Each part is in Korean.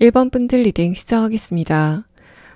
1번 분들 리딩 시작하겠습니다.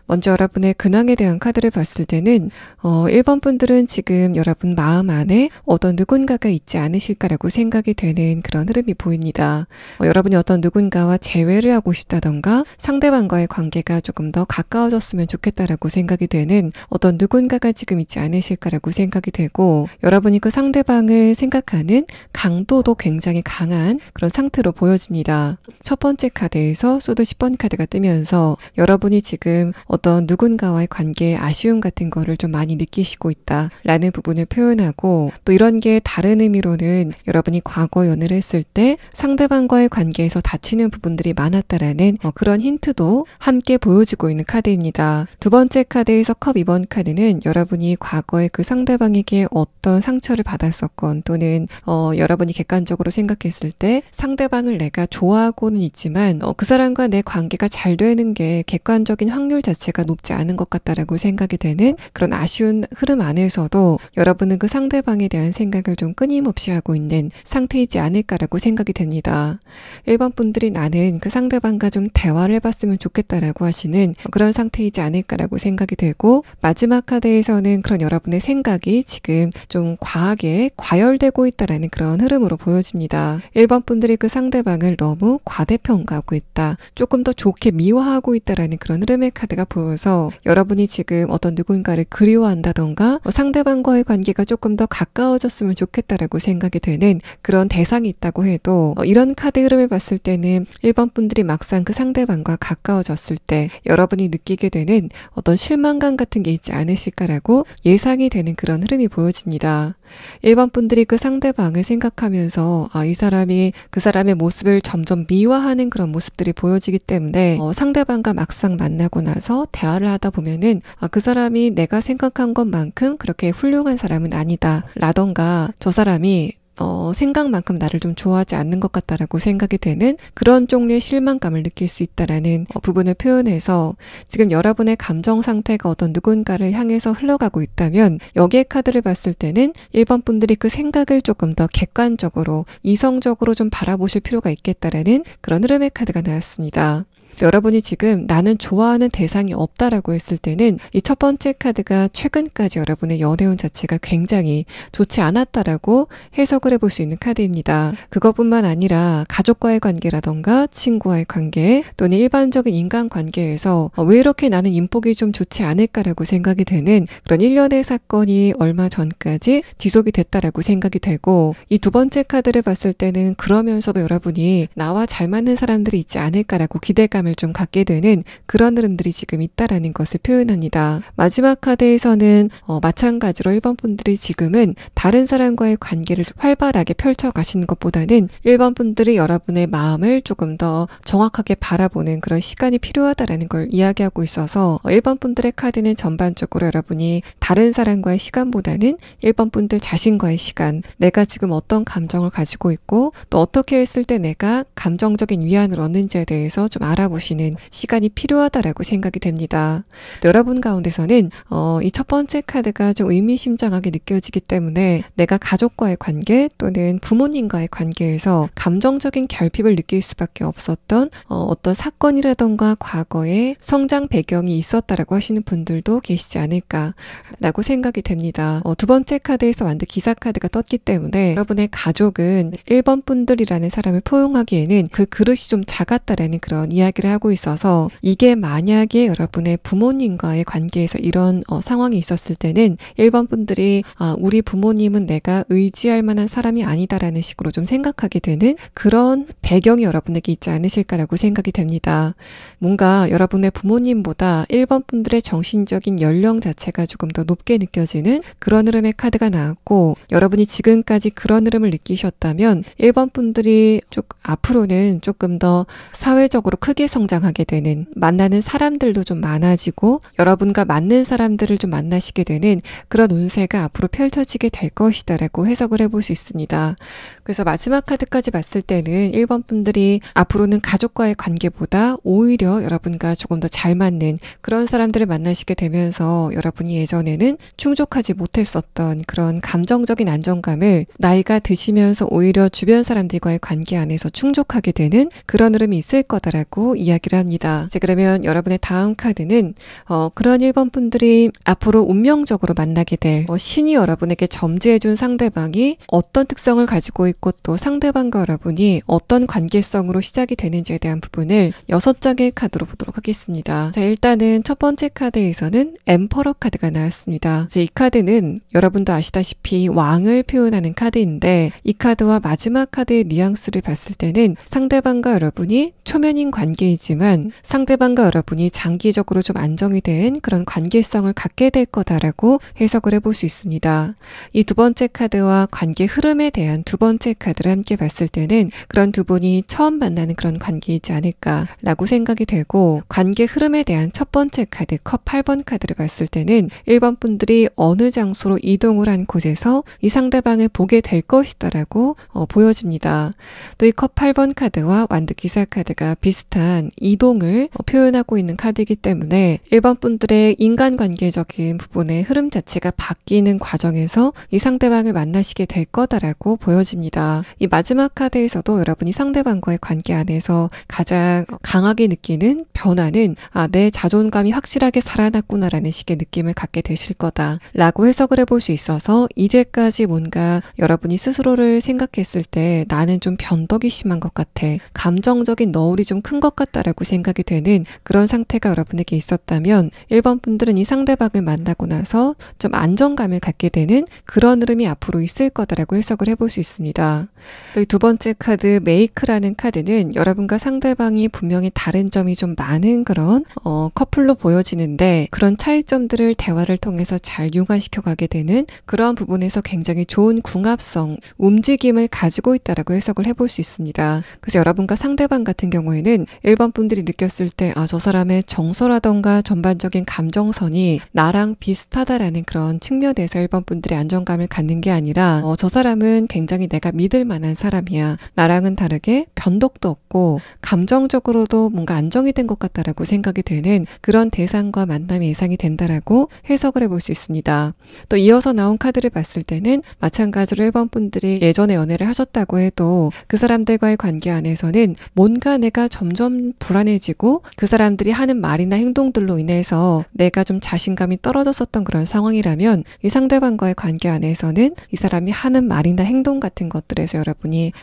먼저 여러분의 근황에 대한 카드를 봤을 때는 1번 분들은 지금 여러분 마음 안에 어떤 누군가가 있지 않으실까라고 생각이 되는 그런 흐름이 보입니다. 여러분이 어떤 누군가와 재회를 하고 싶다던가 상대방과의 관계가 조금 더 가까워졌으면 좋겠다라고 생각이 되는 어떤 누군가가 지금 있지 않으실까라고 생각이 되고, 여러분이 그 상대방을 생각하는 강도도 굉장히 강한 그런 상태로 보여집니다. 첫 번째 카드에서 소드 10번 카드가 뜨면서 여러분이 지금 어떤 누군가와의 관계에 아쉬움 같은 거를 좀 많이 느끼시고 있다라는 부분을 표현하고, 또 이런 게 다른 의미로는 여러분이 과거 연애를 했을 때 상대방과의 관계에서 다치는 부분들이 많았다라는 그런 힌트도 함께 보여주고 있는 카드입니다. 두 번째 카드에서 컵 2번 카드는 여러분이 과거에 그 상대방에게 어떤 상처를 받았었건, 또는 여러분이 객관적으로 생각했을 때 상대방을 내가 좋아하고는 있지만 그 사람과 내 관계가 잘 되는 게 객관적인 확률 자체가 높지 않은 것 같다라고 생각이 되는 그런 아쉬운 흐름 안에서도 여러분은 그 상대방에 대한 생각을 좀 끊임없이 하고 있는 상태이지 않을까라고 생각이 됩니다. 1번 분들이 나는 그 상대방과 좀 대화를 해봤으면 좋겠다라고 하시는 그런 상태이지 않을까라고 생각이 되고, 마지막 카드에서는 그런 여러분의 생각이 지금 좀 과하게 과열되고 있다라는 그런 흐름으로 보여집니다. 1번 분들이 그 상대방을 너무 과대평가하고 있다, 조금 더 좋게 미화하고 있다라는 그런 흐름의 카드가 보여서 여러분이 지금 어떤 누군가를 그리워한다던가 상대방과의 관계가 조금 더 가까워졌으면 좋겠다라고 생각이 되는 그런 대상이 있다고 해도, 이런 카드 흐름을 봤을 때는 1번 분들이 막상 그 상대방과 가까워졌을 때 여러분이 느끼게 되는 어떤 실망감 같은 게 있지 않으실까라고 예상이 되는 그런 흐름이 보여집니다. 1번 분들이 그 상대방을 생각하면서 이 사람이 그 사람의 모습을 점점 미화하는 그런 모습들이 보여지기 때문에 상대방과 막상 만나고 나서 대화를 하다 보면은 그 사람이 내가 생각한 것만큼 그렇게 훌륭한 사람은 아니다 라던가, 저 사람이 생각만큼 나를 좀 좋아하지 않는 것 같다라고 생각이 되는 그런 종류의 실망감을 느낄 수 있다라는 부분을 표현해서, 지금 여러분의 감정 상태가 어떤 누군가를 향해서 흘러가고 있다면 여기에 카드를 봤을 때는 1번 분들이 그 생각을 조금 더 객관적으로 이성적으로 좀 바라보실 필요가 있겠다라는 그런 흐름의 카드가 나왔습니다. 여러분이 지금 나는 좋아하는 대상이 없다라고 했을 때는 이 첫 번째 카드가 최근까지 여러분의 연애운 자체가 굉장히 좋지 않았다라고 해석을 해볼 수 있는 카드입니다. 그것뿐만 아니라 가족과의 관계라던가 친구와의 관계, 또는 일반적인 인간관계에서 왜 이렇게 나는 인복이 좀 좋지 않을까라고 생각이 되는 그런 일련의 사건이 얼마 전까지 지속이 됐다라고 생각이 되고, 이 두 번째 카드를 봤을 때는 그러면서도 여러분이 나와 잘 맞는 사람들이 있지 않을까라고 기대감을 좀 갖게 되는 그런 흐름들이 지금 있다라는 것을 표현합니다. 마지막 카드에서는 마찬가지로 1번 분들이 지금은 다른 사람과의 관계를 활발하게 펼쳐가시는 것보다는 1번 분들이 여러분의 마음을 조금 더 정확하게 바라보는 그런 시간이 필요하다라는 걸 이야기하고 있어서, 1번 분들의 카드는 전반적으로 여러분이 다른 사람과의 시간보다는 1번 분들 자신과의 시간, 내가 지금 어떤 감정을 가지고 있고 또 어떻게 했을 때 내가 감정적인 위안을 얻는지에 대해서 좀 알아보시는 시간이 필요하다라고 생각이 됩니다. 여러분 가운데서는 이 첫 번째 카드가 좀 의미심장하게 느껴지기 때문에 내가 가족과의 관계 또는 부모님과의 관계에서 감정적인 결핍을 느낄 수밖에 없었던 어떤 사건이라던가 과거의 성장 배경이 있었다라고 하시는 분들도 계시지 않을까라고 생각이 됩니다. 두 번째 카드에서 완전 기사 카드가 떴기 때문에 여러분의 가족은 1번 분들이라는 사람을 포용하기에는 그 그릇이 좀 작았다라는 그런 이야기를 하고 있어서, 이게 만약에 여러분의 부모님과의 관계에서 이런 상황이 있었을 때는 1번 분들이 우리 부모님은 내가 의지할 만한 사람이 아니다라는 식으로 좀 생각하게 되는 그런 배경이 여러분에게 있지 않으실까라고 생각이 됩니다. 뭔가 여러분의 부모님보다 1번 분들의 정신적인 연령 자체가 조금 더 높게 느껴지는 그런 흐름의 카드가 나왔고, 여러분이 지금까지 그런 흐름을 느끼셨다면 1번 분들이 앞으로는 조금 더 사회적으로 크게 성장하게 되는, 만나는 사람들도 좀 많아지고 여러분과 맞는 사람들을 좀 만나시게 되는 그런 운세가 앞으로 펼쳐지게 될 것이다라고 해석을 해볼 수 있습니다. 그래서 마지막 카드까지 봤을 때는 1번 분들이 앞으로는 가족과의 관계보다 오히려 여러분과 조금 더 잘 맞는 그런 사람들을 만나시게 되면서 여러분이 예전에는 충족하지 못했었던 그런 감정적인 안정감을 나이가 드시면서 오히려 주변 사람들과의 관계 안에서 충족하게 되는 그런 흐름이 있을 거다라고 이야기를 합니다. 이제 그러면 여러분의 다음 카드는 그런 1번 분들이 앞으로 운명적으로 만나게 될 신이 여러분에게 점지해준 상대방이 어떤 특성을 가지고 있고 또 상대방과 여러분이 어떤 관계성으로 시작이 되는지에 대한 부분을 6장의 카드로 보도록 하겠습니다. 자, 일단은 첫 번째 카드에서는 엠퍼러 카드가 나왔습니다. 이제 이 카드는 여러분도 아시다시피 왕을 표현하는 카드인데 이 카드와 마지막 카드의 뉘앙스를 봤을 때는 상대방과 여러분이 초면인 관계이지만 상대방과 여러분이 장기적으로 좀 안정이 된 그런 관계성을 갖게 될 거다라고 해석을 해볼 수 있습니다. 이 두 번째 카드와 관계 흐름에 대한 두 번째 카드를 함께 봤을 때는 그런 두 분이 처음 만나는 그런 관계이지 않을까라고 생각이 되고, 관계 흐름에 대한 첫 번째 카드 컵 8번 카드를 봤을 때는 1번 분들이 어느 장소로 이동을 한 곳에서 이 상대방을 보게 될 것이다라고 보여집니다. 또 이 컵 8번 카드와 완드 기사 카드가 비슷한 이동을 표현하고 있는 카드이기 때문에 1번 분들의 인간관계적인 부분의 흐름 자체가 바뀌는 과정에서 이 상대방을 만나시게 될 거다라고 보여집니다. 이 마지막 카드에서도 여러분이 상대방과의 관계 안에서 가장 강하게 느끼는 변화는 내 자존감이 확실하게 살아났구나라는 식의 느낌을 갖게 되실 거다라고 해석을 해볼 수 있어서, 이제까지 뭔가 여러분이 스스로를 생각했을 때 나는 좀 변덕이 심한 것 같아, 감정적인 너울이 좀 큰 것 같다라고 생각이 되는 그런 상태가 여러분에게 있었다면 1번 분들은 이 상대방을 만나고 나서 좀 안정감을 갖게 되는 그런 흐름이 앞으로 있을 거다라고 해석을 해볼 수 있습니다. 또 이 두 번째 카드 메이크라는 카드는 여러분과 상대방이 분명히 다른 점이 좀 많은 그런 커플로 보여지는데, 그런 차이점들을 대화를 통해서 잘 융화시켜 가게 되는 그러한 부분에서 굉장히 좋은 궁합성, 움직임을 가지고 있다라고 해석을 해볼 수 있습니다. 그래서 여러분과 상대방 같은 경우에는 1번 분들이 느꼈을 때 저 사람의 정서라던가 전반적인 감정선이 나랑 비슷하다라는 그런 측면에서 1번 분들이 안정감을 갖는 게 아니라 저 사람은 굉장히 내가 믿을 만한 사람이야, 나랑은 다르게 변덕도 없고 감정적으로도 뭔가 안정이 된 것 같다라고 생각이 되는 그런 대상과 만남이 예상이 된다라고 해석을 해볼 수 있습니다. 또 이어서 나온 카드를 봤을 때는 마찬가지로 1번 분들이 예전에 연애를 하셨다고 해도 그 사람들과의 관계 안에서는 뭔가 내가 점점 불안해지고 그 사람들이 하는 말이나 행동들로 인해서 내가 좀 자신감이 떨어졌었던 그런 상황이라면, 이 상대방과의 관계 안에서는 이 사람이 하는 말이나 행동 같은 것들에서 여러분이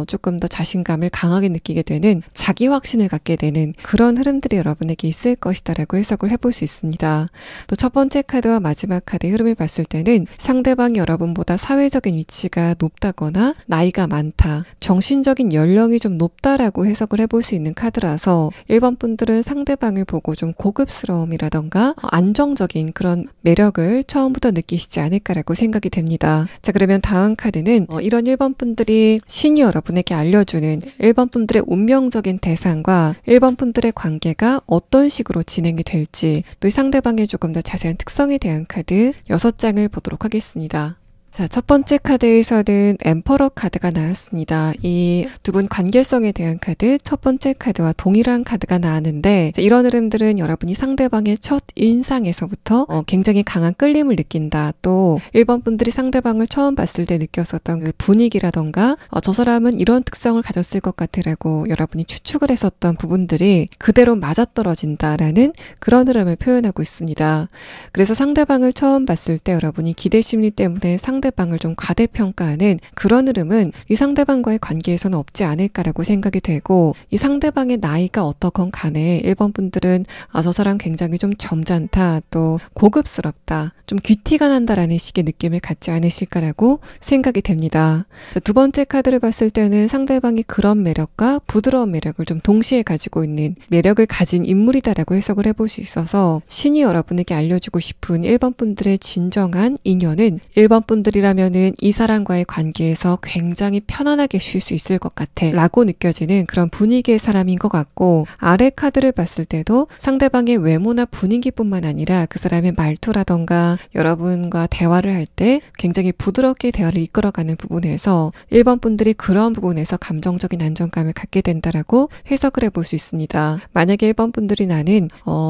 조금 더 자신감을 강하게 느끼게 되는, 자기 확신을 갖게 되는 그런 흐름들이 여러분에게 있을 것이다라고 해석을 해볼 수 있습니다. 또 첫 번째 카드와 마지막 카드의 흐름을 봤을 때는 상대방이 여러분보다 사회적인 위치가 높다거나 나이가 많다, 정신적인 연령이 좀 높다라고 해석을 해볼 수 있는 카드라서 1번 분들은 상대방을 보고 좀 고급스러움이라던가 안정적인 그런 매력을 처음부터 느끼시지 않을까라고 생각이 됩니다. 자, 그러면 다음 카드는 이런 1번 분들이 신이 여러분에게 알려주는 1번 분들의 운명적인 대상과 1번 분들의 관계가 어떤 식으로 진행이 될지, 또 이 상대방의 조금 더 자세한 특성에 대한 카드 6장을 보도록 하겠습니다. 자, 첫 번째 카드에서는 엠퍼러 카드가 나왔습니다. 이 두 분 관계성에 대한 카드, 첫 번째 카드와 동일한 카드가 나왔는데, 이런 흐름들은 여러분이 상대방의 첫 인상에서부터 굉장히 강한 끌림을 느낀다. 또 1번 분들이 상대방을 처음 봤을 때 느꼈었던 그 분위기라던가 저 사람은 이런 특성을 가졌을 것 같으라고 여러분이 추측을 했었던 부분들이 그대로 맞아떨어진다라는 그런 흐름을 표현하고 있습니다. 그래서 상대방을 처음 봤을 때 여러분이 기대 심리 때문에 상대방을 좀 과대평가하는 그런 흐름은 이 상대방과의 관계에서는 없지 않을까라고 생각이 되고, 이 상대방의 나이가 어떻건 간에 1번 분들은 저 사람 굉장히 좀 점잖다, 또 고급스럽다, 좀 귀티가 난다라는 식의 느낌을 갖지 않으실까라고 생각이 됩니다. 두 번째 카드를 봤을 때는 상대방이 그런 매력과 부드러운 매력을 좀 동시에 가지고 있는 매력을 가진 인물이다라고 해석을 해볼 수 있어서, 신이 여러분에게 알려주고 싶은 1번 분들의 진정한 인연은 1번 분들이라면은 이 사람과의 관계에서 굉장히 편안하게 쉴 수 있을 것 같아 라고 느껴지는 그런 분위기의 사람인 것 같고, 아래 카드를 봤을 때도 상대방의 외모나 분위기뿐만 아니라 그 사람의 말투라던가 여러분과 대화를 할 때 굉장히 부드럽게 대화를 이끌어가는 부분에서 1번 분들이 그런 부분에서 감정적인 안정감을 갖게 된다라고 해석을 해볼 수 있습니다. 만약에 1번 분들이 나는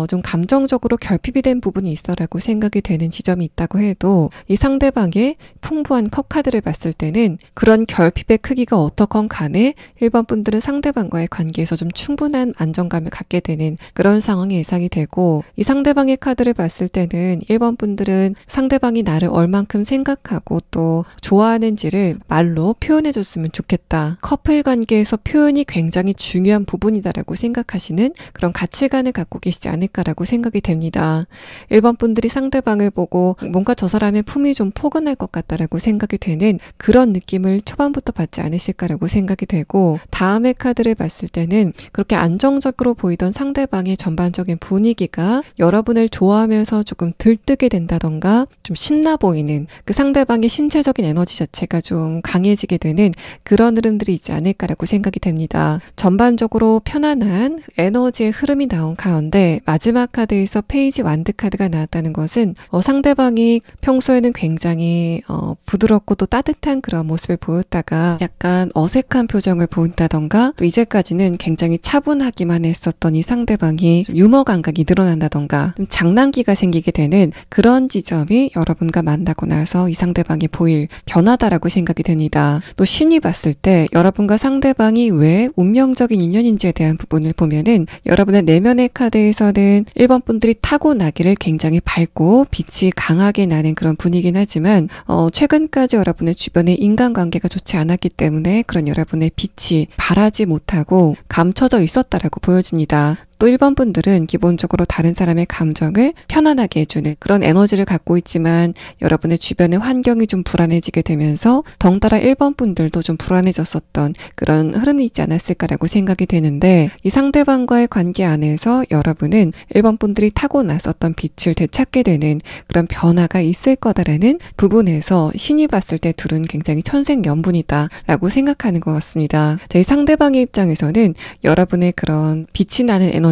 좀 감정적으로 결핍이 된 부분이 있어라고 생각이 되는 지점이 있다고 해도, 이 상대방의 풍부한 컵 카드를 봤을 때는 그런 결핍의 크기가 어떻건 간에 1번 분들은 상대방과의 관계에서 좀 충분한 안정감을 갖게 되는 그런 상황이 예상이 되고, 이 상대방의 카드를 봤을 때는 1번 분들은 상대방이 나를 얼만큼 생각하고 또 좋아하는지를 말로 표현해 줬으면 좋겠다. 커플 관계에서 표현이 굉장히 중요한 부분이다라고 생각하시는 그런 가치관을 갖고 계시지 않을까라고 생각이 됩니다. 1번 분들이 상대방을 보고 뭔가 저 사람의 품이 좀 포근할 것 같다라고 생각이 되는 그런 느낌을 초반부터 받지 않으실까라고 생각이 되고, 다음의 카드를 봤을 때는 그렇게 안정적으로 보이던 상대방의 전반적인 분위기가 여러분을 좋아하면서 조금 들뜨게 된다던가 좀 신나 보이는, 그 상대방의 신체적인 에너지 자체가 좀 강해지게 되는 그런 흐름들이 있지 않을까라고 생각이 됩니다. 전반적으로 편안한 에너지의 흐름이 나온 가운데 마지막 카드에서 페이지 완드 카드가 나왔다는 것은 상대방이 평소에는 굉장히 부드럽고 또 따뜻한 그런 모습을 보였다가 약간 어색한 표정을 보인다던가, 또 이제까지는 굉장히 차분하기만 했었던 이 상대방이 유머 감각이 늘어난다던가 좀 장난기가 생기게 되는 그런 지점이 여러분과 만나고 나서 이 상대방이 보일 변화다라고 생각이 됩니다. 또 신이 봤을 때 여러분과 상대방이 왜 운명적인 인연인지에 대한 부분을 보면은 여러분의 내면의 카드에서는 1번 분들이 타고나기를 굉장히 밝고 빛이 강하게 나는 그런 분위기긴 하지만 최근까지 여러분의 주변에 인간관계가 좋지 않았기 때문에 그런 여러분의 빛이 발하지 못하고 감춰져 있었다라고 보여집니다. 또 1번 분들은 기본적으로 다른 사람의 감정을 편안하게 해주는 그런 에너지를 갖고 있지만 여러분의 주변의 환경이 좀 불안해지게 되면서 덩달아 1번 분들도 좀 불안해졌었던 그런 흐름이 있지 않았을까라고 생각이 되는데, 이 상대방과의 관계 안에서 여러분은 1번 분들이 타고났었던 빛을 되찾게 되는 그런 변화가 있을 거다라는 부분에서 신이 봤을 때 둘은 굉장히 천생연분이다 라고 생각하는 것 같습니다. 이 상대방의 입장에서는 여러분의 그런 빛이 나는 에너지가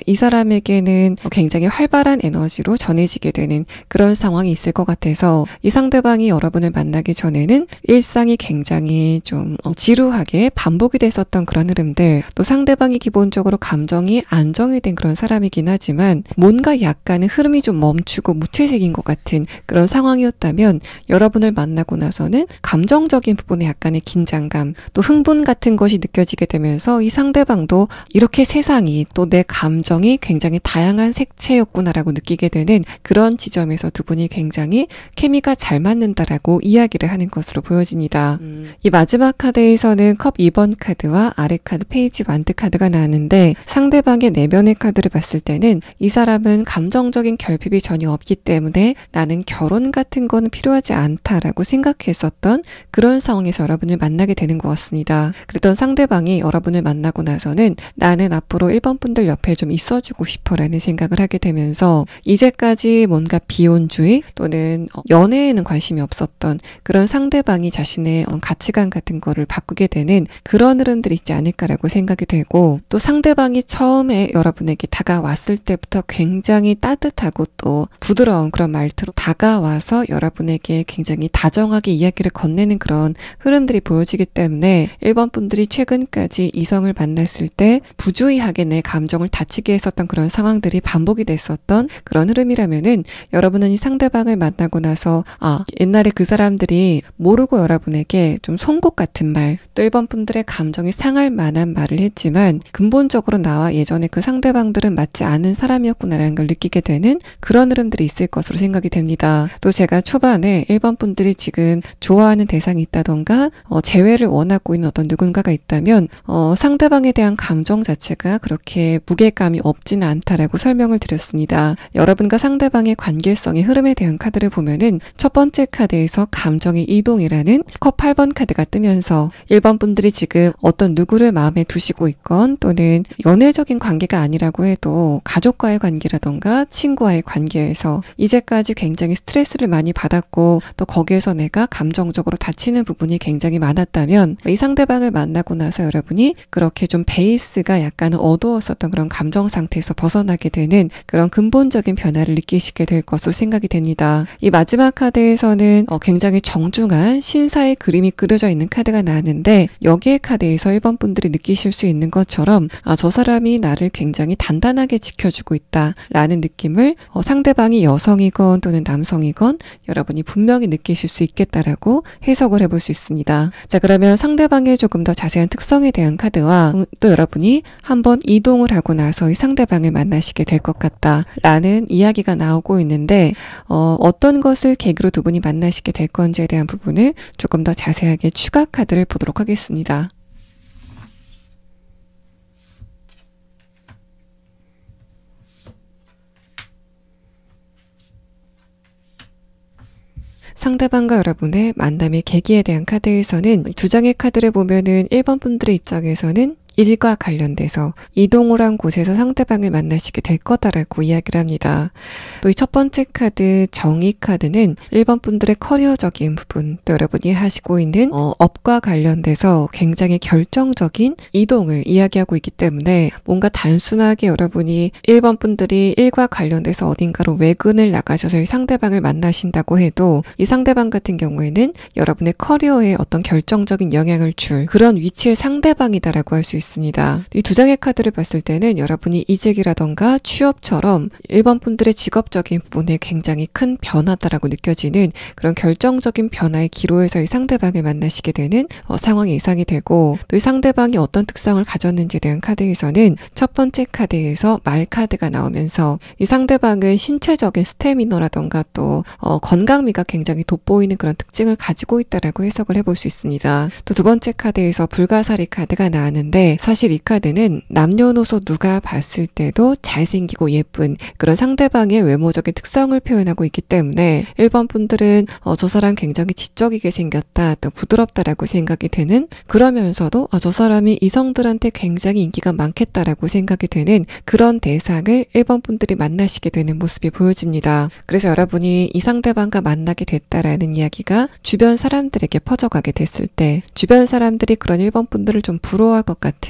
이 사람에게는 굉장히 활발한 에너지로 전해지게 되는 그런 상황이 있을 것 같아서, 이 상대방이 여러분을 만나기 전에는 일상이 굉장히 좀 지루하게 반복이 됐었던 그런 흐름들, 또 상대방이 기본적으로 감정이 안정이 된 그런 사람이긴 하지만 뭔가 약간의 흐름이 좀 멈추고 무채색인 것 같은 그런 상황이었다면, 여러분을 만나고 나서는 감정적인 부분에 약간의 긴장감, 또 흥분 같은 것이 느껴지게 되면서 이 상대방도 이렇게 세상이 또 내 감정이 굉장히 다양한 색채였구나라고 느끼게 되는 그런 지점에서 두 분이 굉장히 케미가 잘 맞는다라고 이야기를 하는 것으로 보여집니다. 이 마지막 카드에서는 컵 2번 카드와 아래 카드 페이지 완드 카드가 나왔는데, 상대방의 내면의 카드를 봤을 때는 이 사람은 감정적인 결핍이 전혀 없기 때문에 나는 결혼 같은 건 필요하지 않다라고 생각했었던 그런 상황에서 여러분을 만나게 되는 것 같습니다. 그랬던 상대방이 여러분을 만나고 나서는 나는 앞으로 1번 분들 옆에 좀 있어주고 싶어라는 생각을 하게 되면서, 이제까지 뭔가 비혼주의 또는 연애에는 관심이 없었던 그런 상대방이 자신의 가치관 같은 거를 바꾸게 되는 그런 흐름들이 있지 않을까라고 생각이 되고, 또 상대방이 처음에 여러분에게 다가왔을 때부터 굉장히 따뜻하고 또 부드러운 그런 말투로 다가와서 여러분에게 굉장히 다정하게 이야기를 건네는 그런 흐름들이 보여지기 때문에 1번 분들이 최근까지 이성을 만났을 때 부주의하게 내 감정을 다치게 했었던 그런 상황들이 반복이 됐었던 그런 흐름이라면은, 여러분은 이 상대방을 만나고 나서 옛날에 그 사람들이 모르고 여러분에게 좀 송곳 같은 말, 또 1번 분들의 감정이 상할 만한 말을 했지만 근본적으로 나와 예전에 그 상대방들은 맞지 않은 사람이었구나라는 걸 느끼게 되는 그런 흐름들이 있을 것으로 생각이 됩니다. 또 제가 초반에 1번 분들이 지금 좋아하는 대상이 있다던가 재회를 원하고 있는 어떤 누군가가 있다면 상대방에 대한 감정 자체가 그렇게 무게감이 없지는 않다라고 설명을 드렸습니다. 여러분과 상대방의 관계성의 흐름에 대한 카드를 보면은 첫 번째 카드에서 감정의 이동이라는 컵 8번 카드가 뜨면서 1번 분들이 지금 어떤 누구를 마음에 두시고 있건 또는 연애적인 관계가 아니라고 해도 가족과의 관계라던가 친구와의 관계에서 이제까지 굉장히 스트레스를 많이 받았고 또 거기에서 내가 감정적으로 다치는 부분이 굉장히 많았다면 이 상대방을 만나고 나서 여러분이 그렇게 좀 베이스가 약간 어두웠었던 그런 그런 감정 상태에서 벗어나게 되는 그런 근본적인 변화를 느끼시게 될 것으로 생각이 됩니다. 이 마지막 카드에서는 굉장히 정중한 신사의 그림이 그려져 있는 카드가 나왔는데 여기에 카드에서 1번 분들이 느끼실 수 있는 것처럼 저 사람이 나를 굉장히 단단하게 지켜주고 있다 라는 느낌을 상대방이 여성이건 또는 남성이건 여러분이 분명히 느끼실 수 있겠다라고 해석을 해볼 수 있습니다. 자, 그러면 상대방의 조금 더 자세한 특성에 대한 카드와 또 여러분이 한번 이동을 하고 나서 이 상대방을 만나시게 될 것 같다 라는 이야기가 나오고 있는데 어떤 것을 계기로 두 분이 만나시게 될 건지에 대한 부분을 조금 더 자세하게 추가 카드를 보도록 하겠습니다. 상대방과 여러분의 만남의 계기에 대한 카드에서는 두 장의 카드를 보면은 1번 분들의 입장에서는 일과 관련돼서 이동을 한 곳에서 상대방을 만나시게 될 거다라고 이야기를 합니다. 또 이 첫 번째 카드 정의 카드는 1번 분들의 커리어적인 부분, 또 여러분이 하시고 있는 업과 관련돼서 굉장히 결정적인 이동을 이야기하고 있기 때문에 뭔가 단순하게 여러분이 1번 분들이 일과 관련돼서 어딘가로 외근을 나가셔서 이 상대방을 만나신다고 해도 이 상대방 같은 경우에는 여러분의 커리어에 어떤 결정적인 영향을 줄 그런 위치의 상대방이다라고 할 수 있습니다. 이 두 장의 카드를 봤을 때는 여러분이 이직이라던가 취업처럼 1번 분들의 직업적인 부분에 굉장히 큰 변화다라고 느껴지는 그런 결정적인 변화의 기로에서 이 상대방을 만나시게 되는 상황이 예상이 되고 또 이 상대방이 어떤 특성을 가졌는지에 대한 카드에서는 첫 번째 카드에서 말 카드가 나오면서 이 상대방은 신체적인 스태미너라던가 또 건강미가 굉장히 돋보이는 그런 특징을 가지고 있다라고 해석을 해볼 수 있습니다. 또 두 번째 카드에서 불가사리 카드가 나왔는데 사실 이 카드는 남녀노소 누가 봤을 때도 잘생기고 예쁜 그런 상대방의 외모적인 특성을 표현하고 있기 때문에 1번 분들은 저 사람 굉장히 지적이게 생겼다, 또 부드럽다라고 생각이 되는 그러면서도 저 사람이 이성들한테 굉장히 인기가 많겠다라고 생각이 되는 그런 대상을 1번 분들이 만나시게 되는 모습이 보여집니다. 그래서 여러분이 이 상대방과 만나게 됐다라는 이야기가 주변 사람들에게 퍼져가게 됐을 때 주변 사람들이 그런 1번 분들을 좀 부러워할 것 같은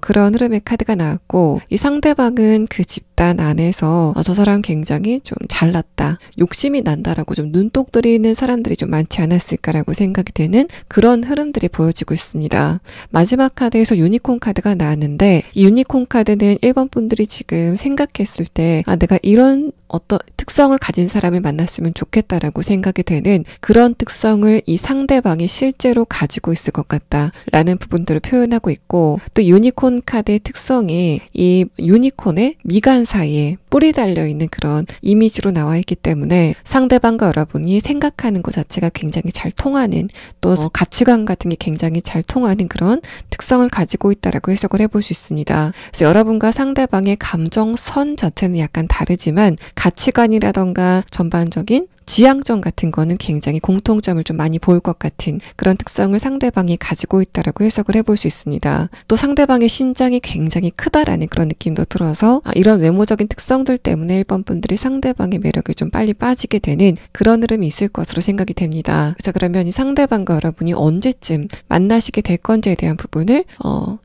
그런 흐름의 카드가 나왔고 이 상대방은 그 집단 안에서 저 사람 굉장히 좀 잘났다, 욕심이 난다라고 좀 눈독 들이는 사람들이 좀 많지 않았을까라고 생각이 되는 그런 흐름들이 보여지고 있습니다. 마지막 카드에서 유니콘 카드가 나왔는데 이 유니콘 카드는 1번 분들이 지금 생각했을 때 내가 이런 어떤 특성을 가진 사람을 만났으면 좋겠다라고 생각이 되는 그런 특성을 이 상대방이 실제로 가지고 있을 것 같다라는 부분들을 표현하고 있고 또 유니콘 카드의 특성이 이 유니콘의 미간 사이에 뿔이 달려있는 그런 이미지로 나와 있기 때문에 상대방과 여러분이 생각하는 것 자체가 굉장히 잘 통하는 또 가치관 같은 게 굉장히 잘 통하는 그런 특성을 가지고 있다라고 해석을 해볼 수 있습니다. 그래서 여러분과 상대방의 감정선 자체는 약간 다르지만 가치관이라던가 전반적인 지향점 같은 거는 굉장히 공통점을 좀 많이 보일 것 같은 그런 특성을 상대방이 가지고 있다라고 해석을 해볼 수 있습니다. 또 상대방의 신장이 굉장히 크다라는 그런 느낌도 들어서 이런 외모적인 특성들 때문에 1번 분들이 상대방의 매력에 좀 빨리 빠지게 되는 그런 흐름이 있을 것으로 생각이 됩니다. 그래서 그러면 이 상대방과 여러분이 언제쯤 만나시게 될 건지에 대한 부분을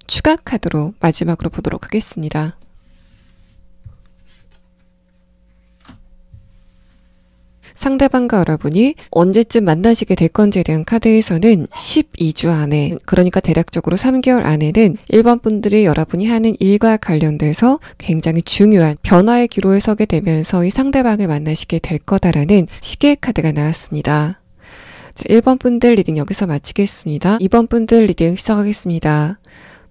추가 카드로 마지막으로 보도록 하겠습니다. 상대방과 여러분이 언제쯤 만나시게 될 건지에 대한 카드에서는 12주 안에, 그러니까 대략적으로 3개월 안에는 1번 분들이 여러분이 하는 일과 관련돼서 굉장히 중요한 변화의 기로에 서게 되면서 이 상대방을 만나시게 될 거다라는 시계의 카드가 나왔습니다. 1번 분들 리딩 여기서 마치겠습니다. 2번 분들 리딩 시작하겠습니다.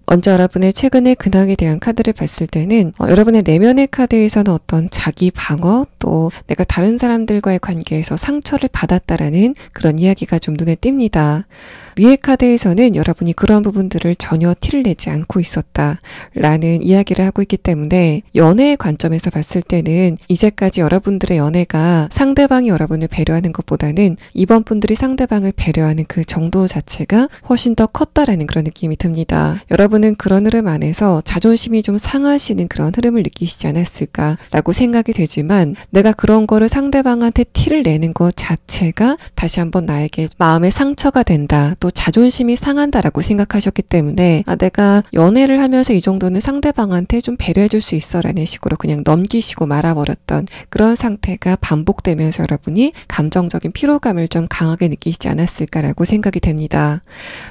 먼저 여러분의 최근의 근황에 대한 카드를 봤을 때는 여러분의 내면의 카드에서는 어떤 자기 방어, 또 내가 다른 사람들과의 관계에서 상처를 받았다라는 그런 이야기가 좀 눈에 띕니다. 위의 카드에서는 여러분이 그런 부분들을 전혀 티를 내지 않고 있었다라는 이야기를 하고 있기 때문에 연애의 관점에서 봤을 때는 이제까지 여러분들의 연애가 상대방이 여러분을 배려하는 것보다는 이번 분들이 상대방을 배려하는 그 정도 자체가 훨씬 더 컸다라는 그런 느낌이 듭니다. 여러분 여러분은 그런 흐름 안에서 자존심이 좀 상하시는 그런 흐름을 느끼시지 않았을까라고 생각이 되지만 내가 그런 거를 상대방한테 티를 내는 것 자체가 다시 한번 나에게 마음의 상처가 된다. 또 자존심이 상한다라고 생각하셨기 때문에 내가 연애를 하면서 이 정도는 상대방한테 좀 배려해줄 수 있어 라는 식으로 그냥 넘기시고 말아버렸던 그런 상태가 반복되면서 여러분이 감정적인 피로감을 좀 강하게 느끼시지 않았을까라고 생각이 됩니다.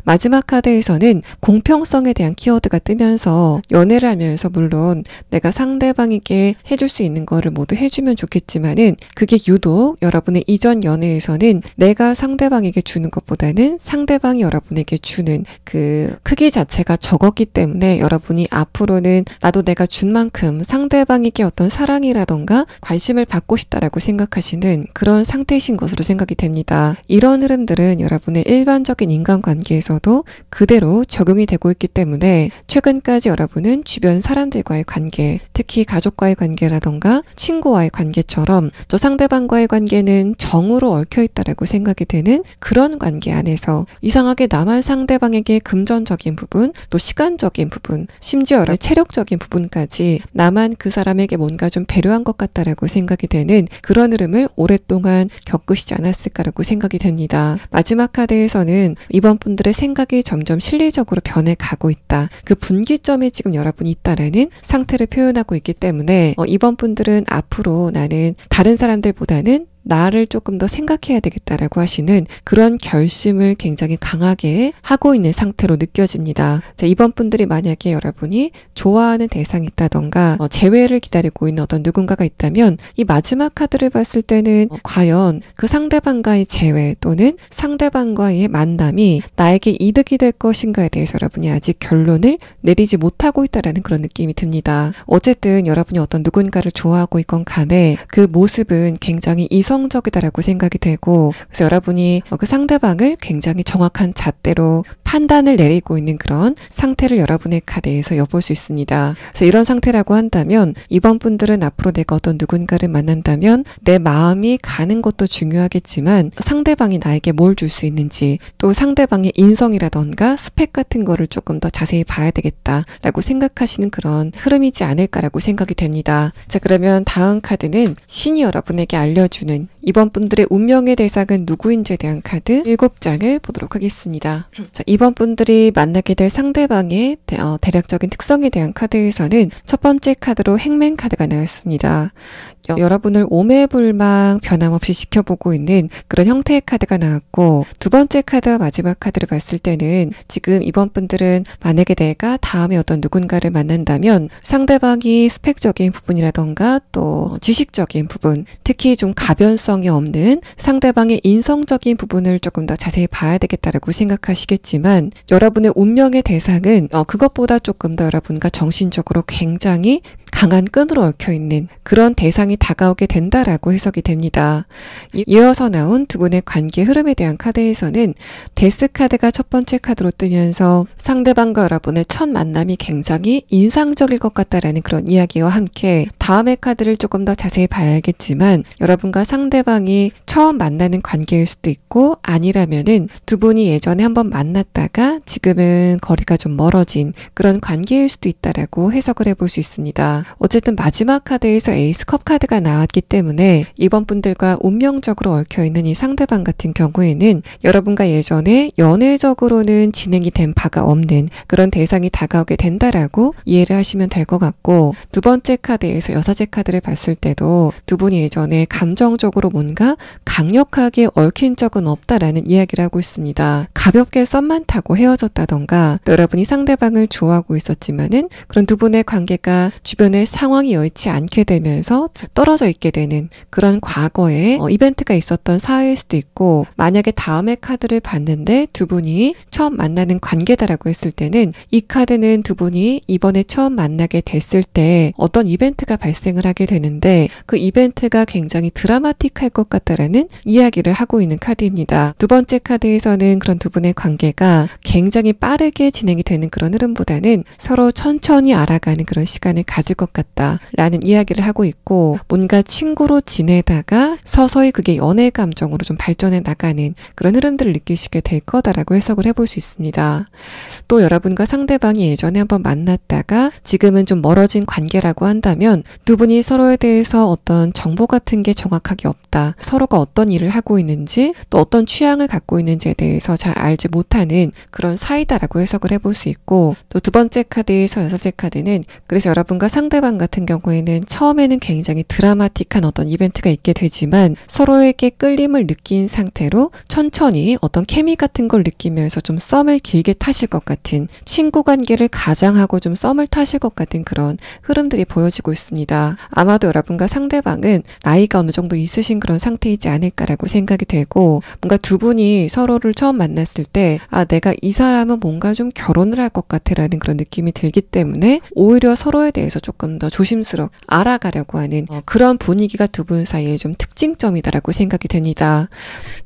마지막 카드에서는 공평성에 대한 키워드가 뜨면서 연애를 하면서 물론 내가 상대방에게 해줄 수 있는 거를 모두 해주면 좋겠지만은 그게 유독 여러분의 이전 연애에서는 내가 상대방에게 주는 것보다는 상대방이 여러분에게 주는 그 크기 자체가 적었기 때문에 여러분이 앞으로는 나도 내가 준 만큼 상대방에게 어떤 사랑이라던가 관심을 받고 싶다라고 생각하시는 그런 상태이신 것으로 생각이 됩니다. 이런 흐름들은 여러분의 일반적인 인간관계에서도 그대로 적용이 되고 있기 때문에 최근까지 여러분은 주변 사람들과의 관계, 특히 가족과의 관계라던가 친구와의 관계처럼 저 상대방과의 관계는 정으로 얽혀있다라고 생각이 되는 그런 관계 안에서 이상하게 나만 상대방에게 금전적인 부분, 또 시간적인 부분, 심지어 체력적인 부분까지 나만 그 사람에게 뭔가 좀 배려한 것 같다라고 생각이 되는 그런 흐름을 오랫동안 겪으시지 않았을까라고 생각이 됩니다. 마지막 카드에서는 이번 분들의 생각이 점점 실리적으로 변해가고 있다. 그 분기점에 지금 여러분이 있다라는 상태를 표현하고 있기 때문에 이번 분들은 앞으로 나는 다른 사람들보다는 나를 조금 더 생각해야 되겠다라고 하시는 그런 결심을 굉장히 강하게 하고 있는 상태로 느껴집니다. 자, 이번 분들이 만약에 여러분이 좋아하는 대상이 있다던가 재회를 기다리고 있는 어떤 누군가가 있다면 이 마지막 카드를 봤을 때는 과연 그 상대방과의 재회 또는 상대방과의 만남이 나에게 이득이 될 것인가에 대해서 여러분이 아직 결론을 내리지 못하고 있다라는 그런 느낌이 듭니다. 어쨌든 여러분이 어떤 누군가를 좋아하고 있건 간에 그 모습은 굉장히 이성적이다라고 생각이 되고 그래서 여러분이 그 상대방을 굉장히 정확한 잣대로 판단을 내리고 있는 그런 상태를 여러분의 카드에서 엿볼 수 있습니다. 그래서 이런 상태라고 한다면 이번 분들은 앞으로 내가 어떤 누군가를 만난다면 내 마음이 가는 것도 중요하겠지만 상대방이 나에게 뭘 줄 수 있는지 또 상대방의 인성이라던가 스펙 같은 거를 조금 더 자세히 봐야 되겠다라고 생각하시는 그런 흐름이지 않을까라고 생각이 됩니다. 자, 그러면 다음 카드는 신이 여러분에게 알려주는 이번 분들의 운명의 대상은 누구인지에 대한 카드 7장을 보도록 하겠습니다. 자, 이번 분들이 만나게 될 상대방의 대략적인 특성에 대한 카드에서는 첫 번째 카드로 행맨 카드가 나왔습니다. 여러분을 오매불망 변함없이 지켜보고 있는 그런 형태의 카드가 나왔고 두 번째 카드와 마지막 카드를 봤을 때는 지금 이번 분들은 만약에 내가 다음에 어떤 누군가를 만난다면 상대방이 스펙적인 부분이라던가 또 지식적인 부분 특히 좀 가변성이 없는 상대방의 인성적인 부분을 조금 더 자세히 봐야 되겠다라고 생각하시겠지만 여러분의 운명의 대상은 그것보다 조금 더 여러분과 정신적으로 굉장히 강한 끈으로 얽혀있는 그런 대상이 다가오게 된다라고 해석이 됩니다. 이어서 나온 두 분의 관계 흐름에 대한 카드에서는 데스 카드가 첫 번째 카드로 뜨면서 상대방과 여러분의 첫 만남이 굉장히 인상적일 것 같다라는 그런 이야기와 함께 다음의 카드를 조금 더 자세히 봐야겠지만 여러분과 상대방이 처음 만나는 관계일 수도 있고 아니라면은 두 분이 예전에 한번 만났다가 지금은 거리가 좀 멀어진 그런 관계일 수도 있다라고 해석을 해볼 수 있습니다. 어쨌든 마지막 카드에서 에이스 컵 카드가 나왔기 때문에 이번 분들과 운명적으로 얽혀있는 이 상대방 같은 경우에는 여러분과 예전에 연애적으로는 진행이 된 바가 없는 그런 대상이 다가오게 된다라고 이해를 하시면 될 것 같고 두 번째 카드에서 여사제 카드를 봤을 때도 두 분이 예전에 감정적으로 뭔가 강력하게 얽힌 적은 없다라는 이야기를 하고 있습니다. 가볍게 썸만 타고 헤어졌다던가 또 여러분이 상대방을 좋아하고 있었지만은 그런 두 분의 관계가 주변의 상황이 여의치 않게 되면서 떨어져 있게 되는 그런 과거에 이벤트가 있었던 사이일 수도 있고 만약에 다음의 카드를 봤는데 두 분이 처음 만나는 관계다라고 했을 때는 이 카드는 두 분이 이번에 처음 만나게 됐을 때 어떤 이벤트가 발생을 하게 되는데 그 이벤트가 굉장히 드라마틱할 것 같다라는 이야기를 하고 있는 카드입니다. 두 번째 카드에서는 그런 두 분의 관계가 굉장히 빠르게 진행이 되는 그런 흐름보다는 서로 천천히 알아가는 그런 시간을 가질 것 같다라는 이야기를 하고 있고, 뭔가 친구로 지내다가 서서히 그게 연애 감정으로 좀 발전해 나가는 그런 흐름들을 느끼시게 될 거다라고 해석을 해볼 수 있습니다. 또 여러분과 상대방이 예전에 한번 만났다가 지금은 좀 멀어진 관계라고 한다면 두 분이 서로에 대해서 어떤 정보 같은 게 정확하게 없다. 서로가 어떤 일을 하고 있는지 또 어떤 취향을 갖고 있는지에 대해서 잘 알지 못하는 그런 사이다라고 해석을 해볼 수 있고, 또 두 번째 카드에서 여섯째 카드는 그래서 여러분과 상대방 같은 경우에는 처음에는 굉장히 드라마틱한 어떤 이벤트가 있게 되지만 서로에게 끌림을 느낀 상태로 천천히 어떤 케미 같은 걸 느끼면서 좀 썸을 길게 타실 것 같은, 친구 관계를 가장하고 좀 썸을 타실 것 같은 그런 흐름들이 보여지고 있습니다. 아마도 여러분과 상대방은 나이가 어느 정도 있으신 그런 상태이지 않을까라고 생각이 되고, 뭔가 두 분이 서로를 처음 만났을 때 내가 이 사람은 뭔가 좀 결혼을 할 것 같아라는 그런 느낌이 들기 때문에 오히려 서로에 대해서 조금 더 조심스럽게 알아가려고 하는 그런 분위기가 두 분 사이에 좀 특징점이다라고 생각이 됩니다.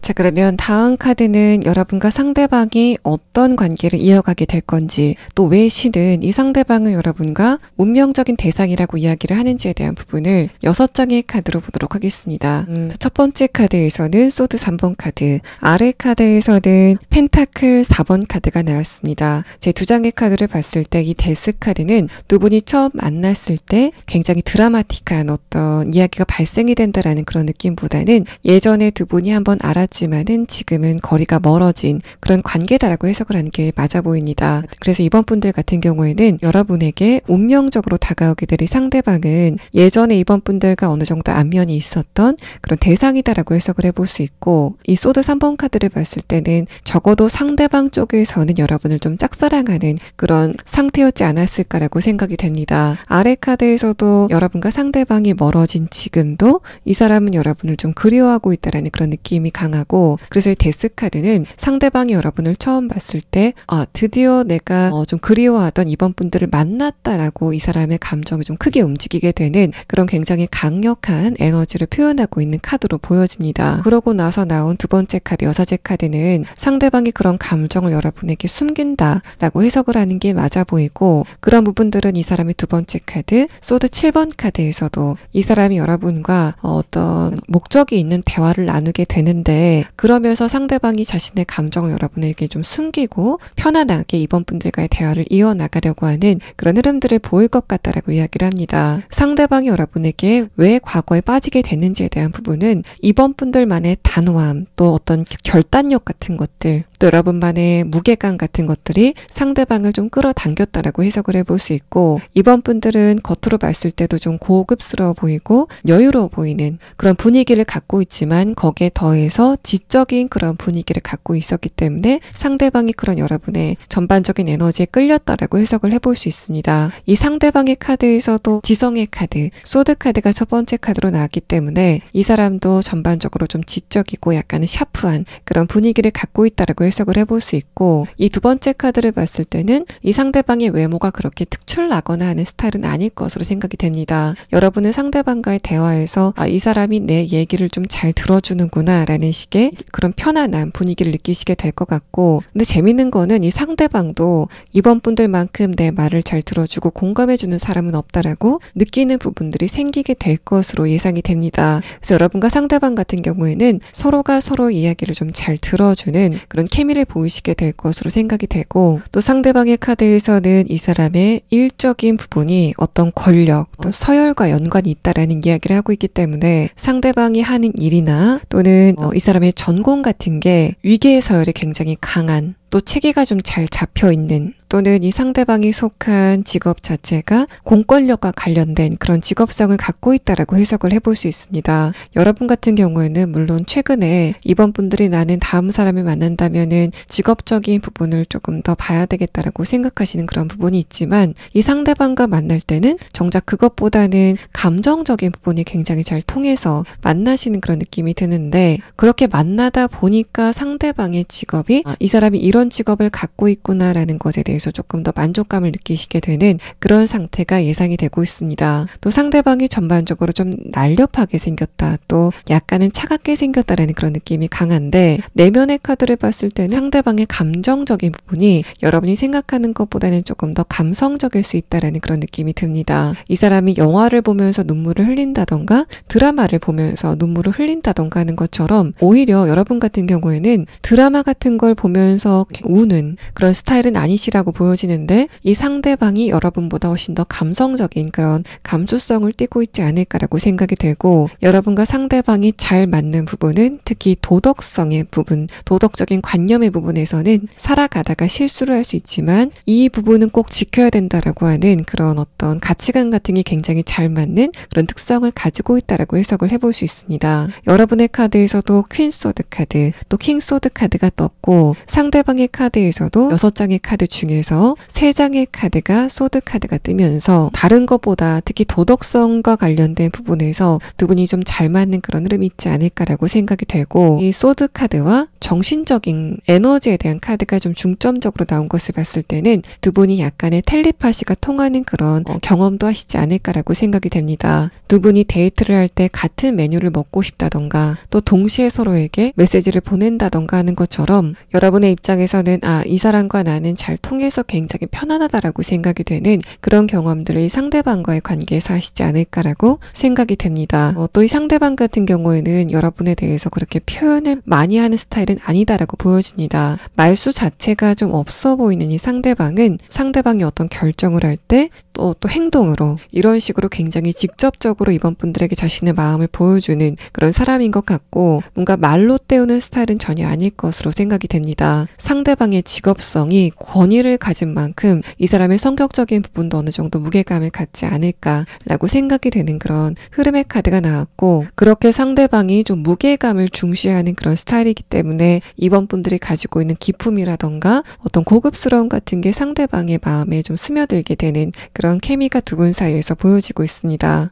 자, 그러면 다음 카드는 여러분과 상대방이 어떤 관계를 이어가게 될 건지, 또 왜 신은 이 상대방을 여러분과 운명적인 대상이라고 이야기를 하는지에 대한 부분을 6장의 카드로 보도록 하겠습니다. 첫 번째 카드에서는 소드 3번 카드, 아래 카드에서는 펜타클 4번 카드가 나왔습니다. 제 두 장의 카드를 봤을 때 이 데스 카드는 두 분이 처음 만났을 때 굉장히 드라마틱한 어떤 이야기가 발생이 된다라는 그런 느낌보다는 예전에 두 분이 한번 알았지만은 지금은 거리가 멀어진 그런 관계다라고 해석을 하는 게 맞아 보입니다. 그래서 이번 분들 같은 경우에는 여러분에게 운명적으로 다가오게 될 이 상대방은 예전에 이번 분들과 어느 정도 안면이 있었던 그런 대상이다라고 해석을 해볼 수 있고, 이 소드 3번 카드를 봤을 때는 적어도 상대방 쪽에서는 여러분을 좀 짝사랑하는 그런 상태였지 않았을까라고 생각이 됩니다. 아래 카드에서도 여러분과 상대방이 멀어진 지금도 이 사람은 여러분을 좀 그리워하고 있다라는 그런 느낌이 강하고, 그래서 이 데스 카드는 상대방이 여러분을 처음 봤을 때 드디어 내가 좀 그리워하던 이번 분들을 만났다라고 이 사람의 감정이 좀 크게 움직이게 되는 그런 굉장히 강력한 에너지를 표현하고 있는 카드로 보여집니다. 그러고 나서 나온 두 번째 카드, 여사제 카드는 상대방이 그런 감정을 여러분에게 숨긴다라고 해석을 하는 게 맞아 보이고, 그런 부분들은 이 사람의 두 번째 카드, 소드 7번 카드에서도 이 사람이 여러분과 어떤 목적이 있는 대화를 나누게 되는데, 그러면서 상대방이 자신의 감정을 여러분에게 좀 숨기고 편안하게 이번 분들과의 대화를 이어나가려고 하는 그런 흐름들을 보일 것 같다라고 이야기를 합니다. 상대방이 여러분에게 왜 과거에 빠지게 됐는지에 대한 부분은 이번 분들만의 단호함, 또 어떤 결단력 같은 것들, 또 여러분만의 무게감 같은 것들이 상대방을 좀 끌어당겼다라고 해석을 해볼 수 있고, 이번 분들은 겉으로 봤을 때도 좀 고급스러워 보이고 여유로워 보이는 그런 분위기를 갖고 있지만 거기에 더해서 지적인 그런 분위기를 갖고 있었기 때문에 상대방이 그런 여러분의 전반적인 에너지에 끌렸다라고 해석을 해볼 수 있습니다. 이 상대방의 카드에서도 지성의 카드, 소드 카드가 첫 번째 카드로 나왔기 때문에 이 사람도 전반적으로 좀 지적이고 약간은 샤프한 그런 분위기를 갖고 있다라고 해석을 해볼 수 있고, 이 두 번째 카드를 봤을 때는 이 상대방의 외모가 그렇게 특출나거나 하는 스타일은 아닐 것으로 생각이 됩니다. 여러분은 상대방과의 대화에서 이 사람이 내 얘기를 좀 잘 들어주는구나 라는 식의 그런 편안한 분위기를 느끼시게 될 것 같고, 근데 재밌는 거는 이 상대방도 이번 분들만큼 내 말을 잘 들어주고 공감해주는 사람은 없다라고 느끼는 부분들이 생기게 될 것으로 예상이 됩니다. 그래서 여러분과 상대방 같은 경우에는 서로가 서로 이야기를 좀 잘 들어주는 그런 케미를 보이시게 될 것으로 생각이 되고, 또 상대방의 카드에서는 이 사람의 일적인 부분이 어떤 권력, 또 서열과 연관이 있다라는 이야기를 하고 있기 때문에 상대방이 하는 일이나 또는 이 사람의 전공 같은 게 위계의 서열이 굉장히 강한, 또 체계가 좀 잘 잡혀있는, 또는 이 상대방이 속한 직업 자체가 공권력과 관련된 그런 직업성을 갖고 있다라고 해석을 해볼 수 있습니다. 여러분 같은 경우에는 물론 최근에 이번 분들이 나는 다음 사람을 만난다면은 직업적인 부분을 조금 더 봐야 되겠다라고 생각하시는 그런 부분이 있지만, 이 상대방과 만날 때는 정작 그것보다는 감정적인 부분이 굉장히 잘 통해서 만나시는 그런 느낌이 드는데, 그렇게 만나다 보니까 상대방의 직업이 이 사람이 이런 직업을 갖고 있구나라는 것에 대해 대해서 조금 더 만족감을 느끼시게 되는 그런 상태가 예상이 되고 있습니다. 또 상대방이 전반적으로 좀 날렵하게 생겼다, 또 약간은 차갑게 생겼다라는 그런 느낌이 강한데, 내면의 카드를 봤을 때는 상대방의 감정적인 부분이 여러분이 생각하는 것보다는 조금 더 감성적일 수 있다라는 그런 느낌이 듭니다. 이 사람이 영화를 보면서 눈물을 흘린다던가 드라마를 보면서 눈물을 흘린다던가 하는 것처럼, 오히려 여러분 같은 경우에는 드라마 같은 걸 보면서 우는 그런 스타일은 아니시라고 보여지는데, 이 상대방이 여러분보다 훨씬 더 감성적인 그런 감수성을 띠고 있지 않을까라고 생각이 되고, 여러분과 상대방이 잘 맞는 부분은 특히 도덕성의 부분, 도덕적인 관념의 부분에서는 살아가다가 실수를 할 수 있지만 이 부분은 꼭 지켜야 된다라고 하는 그런 어떤 가치관 같은 게 굉장히 잘 맞는 그런 특성을 가지고 있다라고 해석을 해볼 수 있습니다. 여러분의 카드에서도 퀸 소드 카드, 또 킹 소드 카드가 떴고, 상대방의 카드에서도 6장의 카드 중에서 3장의 카드가 소드 카드가 뜨면서 다른 것보다 특히 도덕성과 관련된 부분에서 두 분이 좀 잘 맞는 그런 흐름이 있지 않을까라고 생각이 되고, 이 소드 카드와 정신적인 에너지에 대한 카드가 좀 중점적으로 나온 것을 봤을 때는 두 분이 약간의 텔레파시가 통하는 그런 경험도 하시지 않을까라고 생각이 됩니다. 두 분이 데이트를 할 때 같은 메뉴를 먹고 싶다던가, 또 동시에 서로에게 메시지를 보낸다던가 하는 것처럼, 여러분의 입장에서는 이 사람과 나는 잘 통해서 굉장히 편안하다라고 생각이 되는 그런 경험들을 이 상대방과의 관계에서 하시지 않을까라고 생각이 됩니다. 또 이 상대방 같은 경우에는 여러분에 대해서 그렇게 표현을 많이 하는 스타일은 아니다라고 보여집니다. 말수 자체가 좀 없어 보이는 이 상대방은 상대방이 어떤 결정을 할 때 또 행동으로 이런 식으로 굉장히 직접적으로 이번 분들에게 자신의 마음을 보여주는 그런 사람인 것 같고, 뭔가 말로 때우는 스타일은 전혀 아닐 것으로 생각이 됩니다. 상대방의 직업성이 권위를 가진 만큼 이 사람의 성격적인 부분도 어느 정도 무게감을 갖지 않을까라고 생각이 되는 그런 흐름의 카드가 나왔고, 그렇게 상대방이 좀 무게감을 중시하는 그런 스타일이기 때문에 이번 분들이 가지고 있는 기품이라던가 어떤 고급스러움 같은 게 상대방의 마음에 좀 스며들게 되는 그런 케미가 두 분 사이에서 보여지고 있습니다.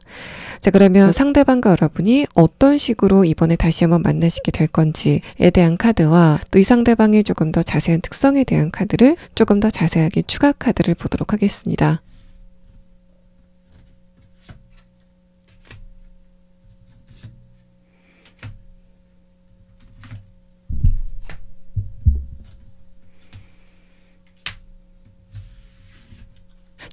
자, 그러면 상대방과 여러분이 어떤 식으로 이번에 다시 한번 만나시게 될 건지에 대한 카드와 또 이 상대방의 조금 더 자세한 특성에 대한 카드를 조금 더 자세하게 추가 카드를 보도록 하겠습니다.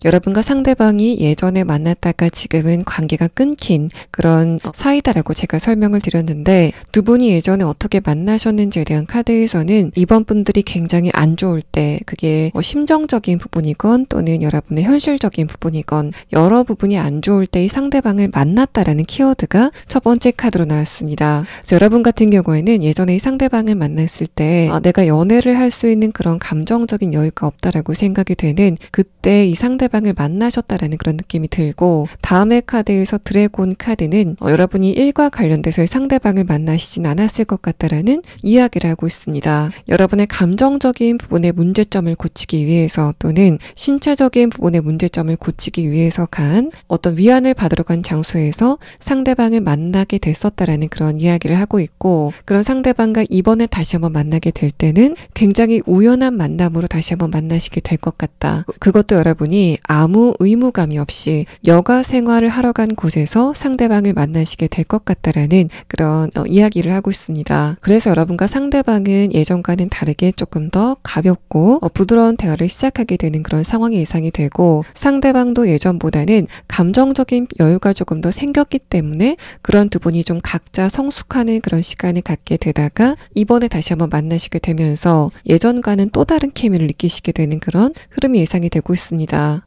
여러분과 상대방이 예전에 만났다가 지금은 관계가 끊긴 그런 사이다라고 제가 설명을 드렸는데, 두 분이 예전에 어떻게 만나셨는지에 대한 카드에서는 이번 분들이 굉장히 안 좋을 때, 그게 심정적인 부분이건 또는 여러분의 현실적인 부분이건 여러 부분이 안 좋을 때 이 상대방을 만났다라는 키워드가 첫 번째 카드로 나왔습니다. 그래서 여러분 같은 경우에는 예전에 이 상대방을 만났을 때 내가 연애를 할 수 있는 그런 감정적인 여유가 없다라고 생각이 되는, 그때 이 상대방을 만나셨다라는 그런 느낌이 들고, 다음의 카드에서 드래곤 카드는 여러분이 일과 관련돼서 상대방을 만나시진 않았을 것 같다라는 이야기를 하고 있습니다. 여러분의 감정적인 부분의 문제점을 고치기 위해서 또는 신체적인 부분의 문제점을 고치기 위해서 간 어떤 위안을 받으러 간 장소에서 상대방을 만나게 됐었다라는 그런 이야기를 하고 있고, 그런 상대방과 이번에 다시 한번 만나게 될 때는 굉장히 우연한 만남으로 다시 한번 만나시게 될 것 같다. 그것도 여러분이 아무 의무감이 없이 여가 생활을 하러 간 곳에서 상대방을 만나시게 될 것 같다라는 그런 이야기를 하고 있습니다. 그래서 여러분과 상대방은 예전과는 다르게 조금 더 가볍고 부드러운 대화를 시작하게 되는 그런 상황이 예상이 되고, 상대방도 예전보다는 감정적인 여유가 조금 더 생겼기 때문에 그런 두 분이 좀 각자 성숙하는 그런 시간을 갖게 되다가 이번에 다시 한번 만나시게 되면서 예전과는 또 다른 케미를 느끼시게 되는 그런 흐름이 예상이 되고 있습니다.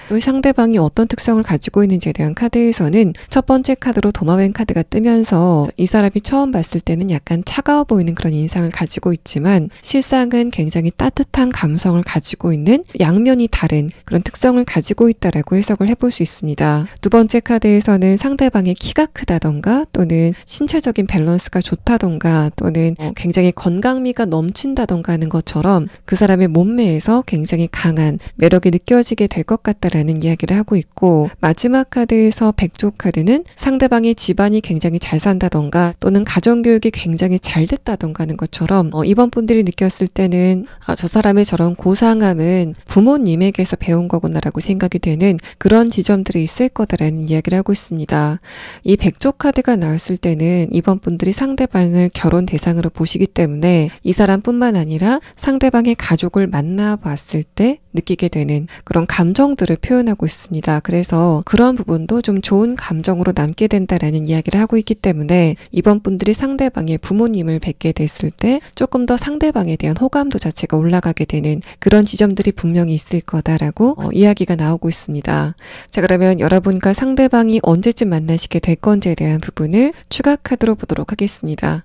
또 상대방이 어떤 특성을 가지고 있는지에 대한 카드에서는 첫 번째 카드로 도마뱀 카드가 뜨면서 이 사람이 처음 봤을 때는 약간 차가워 보이는 그런 인상을 가지고 있지만 실상은 굉장히 따뜻한 감성을 가지고 있는 양면이 다른 그런 특성을 가지고 있다라고 해석을 해볼 수 있습니다. 두 번째 카드에서는 상대방의 키가 크다던가 또는 신체적인 밸런스가 좋다던가 또는 굉장히 건강미가 넘친다던가 하는 것처럼 그 사람의 몸매에서 굉장히 강한 매력이 느껴지게 될 것 같다라는 있다라는 이야기를 하고 있고, 마지막 카드에서 백조 카드는 상대방의 집안이 굉장히 잘 산다던가 또는 가정교육이 굉장히 잘 됐다던가 하는 것처럼 이번 분들이 느꼈을 때는 저 사람의 저런 고상함은 부모님에게서 배운 거구나라고 생각이 되는 그런 지점들이 있을 거다라는 이야기를 하고 있습니다. 이 백조 카드가 나왔을 때는 이번 분들이 상대방을 결혼 대상으로 보시기 때문에 이 사람뿐만 아니라 상대방의 가족을 만나봤을 때 느끼게 되는 그런 감정들을 표현하고 있습니다. 그래서 그런 부분도 좀 좋은 감정으로 남게 된다라는 이야기를 하고 있기 때문에 이번 분들이 상대방의 부모님을 뵙게 됐을 때 조금 더 상대방에 대한 호감도 자체가 올라가게 되는 그런 지점들이 분명히 있을 거다라고 이야기가 나오고 있습니다. 자, 그러면 여러분과 상대방이 언제쯤 만나시게 될 건지에 대한 부분을 추가 카드로 보도록 하겠습니다.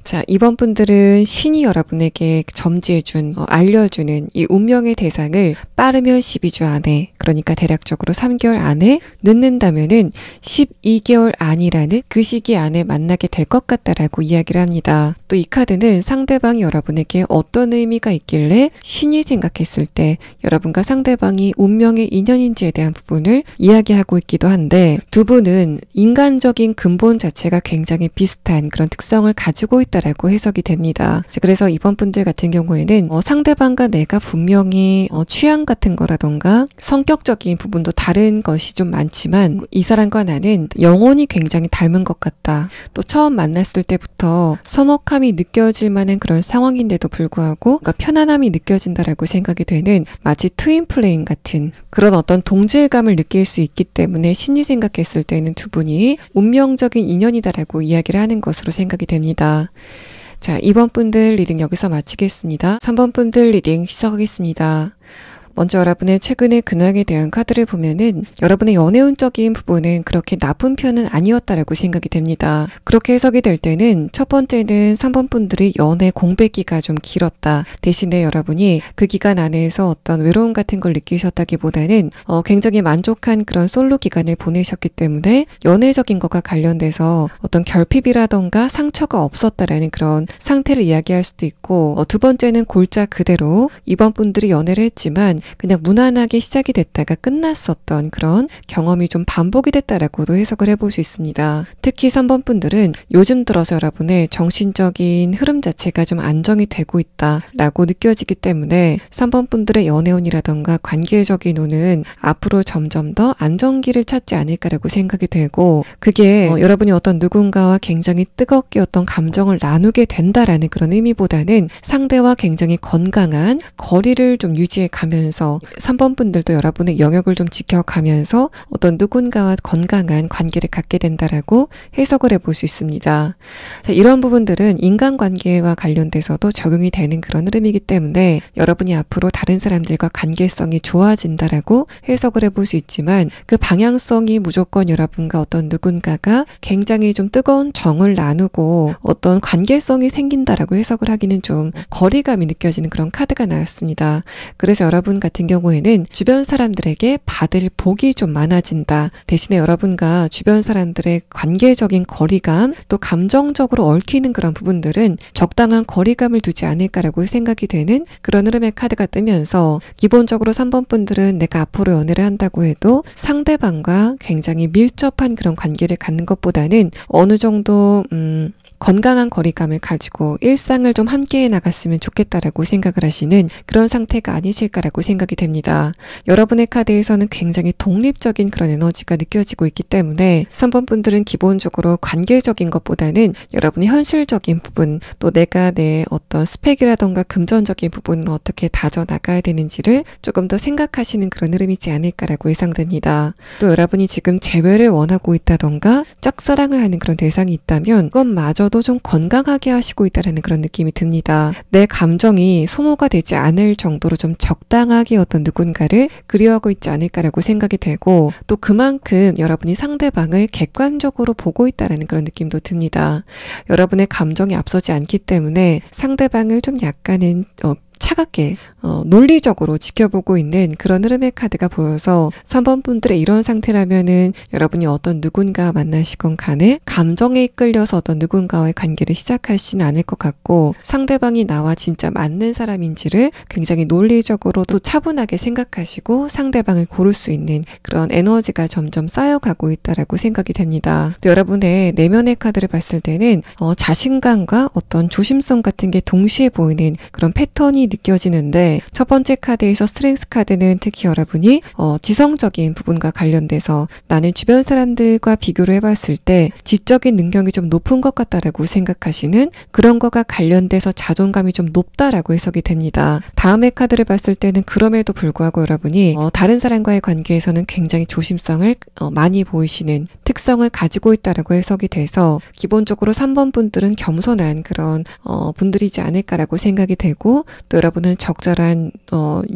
자, 이번 분들은 신이 여러분에게 점지해준, 알려주는 이 운명의 대상을 빠르면 12주 안에, 그러니까 대략적으로 3개월 안에, 늦는다면은 12개월 안이라는 그 시기 안에 만나게 될 것 같다라고 이야기를 합니다. 또 이 카드는 상대방이 여러분에게 어떤 의미가 있길래 신이 생각했을 때 여러분과 상대방이 운명의 인연인지에 대한 부분을 이야기하고 있기도 한데, 두 분은 인간적인 근본 자체가 굉장히 비슷한 그런 특성을 가지고 있다라고 해석이 됩니다. 그래서 이번 분들 같은 경우에는 상대방과 내가 분명히 취향 같은 거라던가 성격적인 부분도 다른 것이 좀 많지만 이 사람과 나는 영혼이 굉장히 닮은 것 같다. 또 처음 만났을 때부터 서먹함이 느껴질 만한 그런 상황인데도 불구하고 뭔가 편안함이 느껴진다라고 생각이 되는 마치 트윈 플레임 같은 그런 어떤 동질감을 느낄 수 있기 때문에 신이 생각했을 때는 두 분이 운명적인 인연이다라고 이야기를 하는 것으로 생각이 됩니다. 자, 2번 분들 리딩 여기서 마치겠습니다. 3번 분들 리딩 시작하겠습니다. 먼저 여러분의 최근의 근황에 대한 카드를 보면은 여러분의 연애운적인 부분은 그렇게 나쁜 편은 아니었다라고 생각이 됩니다. 그렇게 해석이 될 때는 첫 번째는 3번 분들이 연애 공백기가 좀 길었다. 대신에 여러분이 그 기간 안에서 어떤 외로움 같은 걸 느끼셨다기보다는 굉장히 만족한 그런 솔로 기간을 보내셨기 때문에 연애적인 것과 관련돼서 어떤 결핍이라던가 상처가 없었다라는 그런 상태를 이야기할 수도 있고, 두 번째는 골자 그대로 이번 분들이 연애를 했지만 그냥 무난하게 시작이 됐다가 끝났었던 그런 경험이 좀 반복이 됐다라고도 해석을 해볼 수 있습니다. 특히 3번 분들은 요즘 들어서 여러분의 정신적인 흐름 자체가 좀 안정이 되고 있다라고 느껴지기 때문에 3번 분들의 연애운이라던가 관계적인 운은 앞으로 점점 더 안정기를 찾지 않을까라고 생각이 되고, 그게 여러분이 어떤 누군가와 굉장히 뜨겁게 어떤 감정을 나누게 된다라는 그런 의미보다는 상대와 굉장히 건강한 거리를 좀 유지해 가면서 3번 분들도 여러분의 영역을 좀 지켜가면서 어떤 누군가와 건강한 관계를 갖게 된다라고 해석을 해볼 수 있습니다. 자, 이런 부분들은 인간관계와 관련돼서도 적용이 되는 그런 흐름이기 때문에 여러분이 앞으로 다른 사람들과 관계성이 좋아진다라고 해석을 해볼 수 있지만, 그 방향성이 무조건 여러분과 어떤 누군가가 굉장히 좀 뜨거운 정을 나누고 어떤 관계성이 생긴다라고 해석을 하기는 좀 거리감이 느껴지는 그런 카드가 나왔습니다. 그래서 여러분 같은 경우에는 주변 사람들에게 받을 복이 좀 많아진다. 대신에 여러분과 주변 사람들의 관계적인 거리감, 또 감정적으로 얽히는 그런 부분들은 적당한 거리감을 두지 않을까라고 생각이 되는 그런 흐름의 카드가 뜨면서, 기본적으로 3번 분들은 내가 앞으로 연애를 한다고 해도 상대방과 굉장히 밀접한 그런 관계를 갖는 것보다는 어느 정도 건강한 거리감을 가지고 일상을 좀 함께 나갔으면 좋겠다라고 생각을 하시는 그런 상태가 아니실까라고 생각이 됩니다. 여러분의 카드에서는 굉장히 독립적인 그런 에너지가 느껴지고 있기 때문에 3번 분들은 기본적으로 관계적인 것보다는 여러분의 현실적인 부분, 또 내가 내 어떤 스펙이라던가 금전적인 부분을 어떻게 다져나가야 되는지를 조금 더 생각하시는 그런 흐름이지 않을까라고 예상됩니다. 또 여러분이 지금 재회를 원하고 있다던가 짝사랑을 하는 그런 대상이 있다면 그것마저 좀 건강하게 하시고 있다는 그런 느낌이 듭니다. 내 감정이 소모가 되지 않을 정도로 좀 적당하게 어떤 누군가를 그리워하고 있지 않을까라고 생각이 되고, 또 그만큼 여러분이 상대방을 객관적으로 보고 있다는 그런 느낌도 듭니다. 여러분의 감정이 앞서지 않기 때문에 상대방을 좀 약간은 차갑게 논리적으로 지켜보고 있는 그런 흐름의 카드가 보여서 3번 분들의 이런 상태라면은 여러분이 어떤 누군가 만나시건 간에 감정에 이끌려서 어떤 누군가와의 관계를 시작하시진 않을 것 같고 상대방이 나와 진짜 맞는 사람인지를 굉장히 논리적으로 또 차분하게 생각하시고 상대방을 고를 수 있는 그런 에너지가 점점 쌓여가고 있다라고 생각이 됩니다. 또 여러분의 내면의 카드를 봤을 때는 자신감과 어떤 조심성 같은 게 동시에 보이는 그런 패턴이 느껴지는데 첫 번째 카드에서 스트렝스 카드는 특히 여러분이 지성적인 부분과 관련돼서 나는 주변 사람들과 비교를 해봤을 때 지적인 능력이 좀 높은 것 같다라고 생각하시는 그런 거가 관련돼서 자존감이 좀 높다라고 해석이 됩니다. 다음의 카드를 봤을 때는 그럼에도 불구하고 여러분이 다른 사람과의 관계에서는 굉장히 조심성을 많이 보이시는 특성을 가지고 있다라고 해석이 돼서 기본적으로 3번 분들은 겸손한 그런 분들이지 않을까라고 생각이 되고 또 여러분은 적절한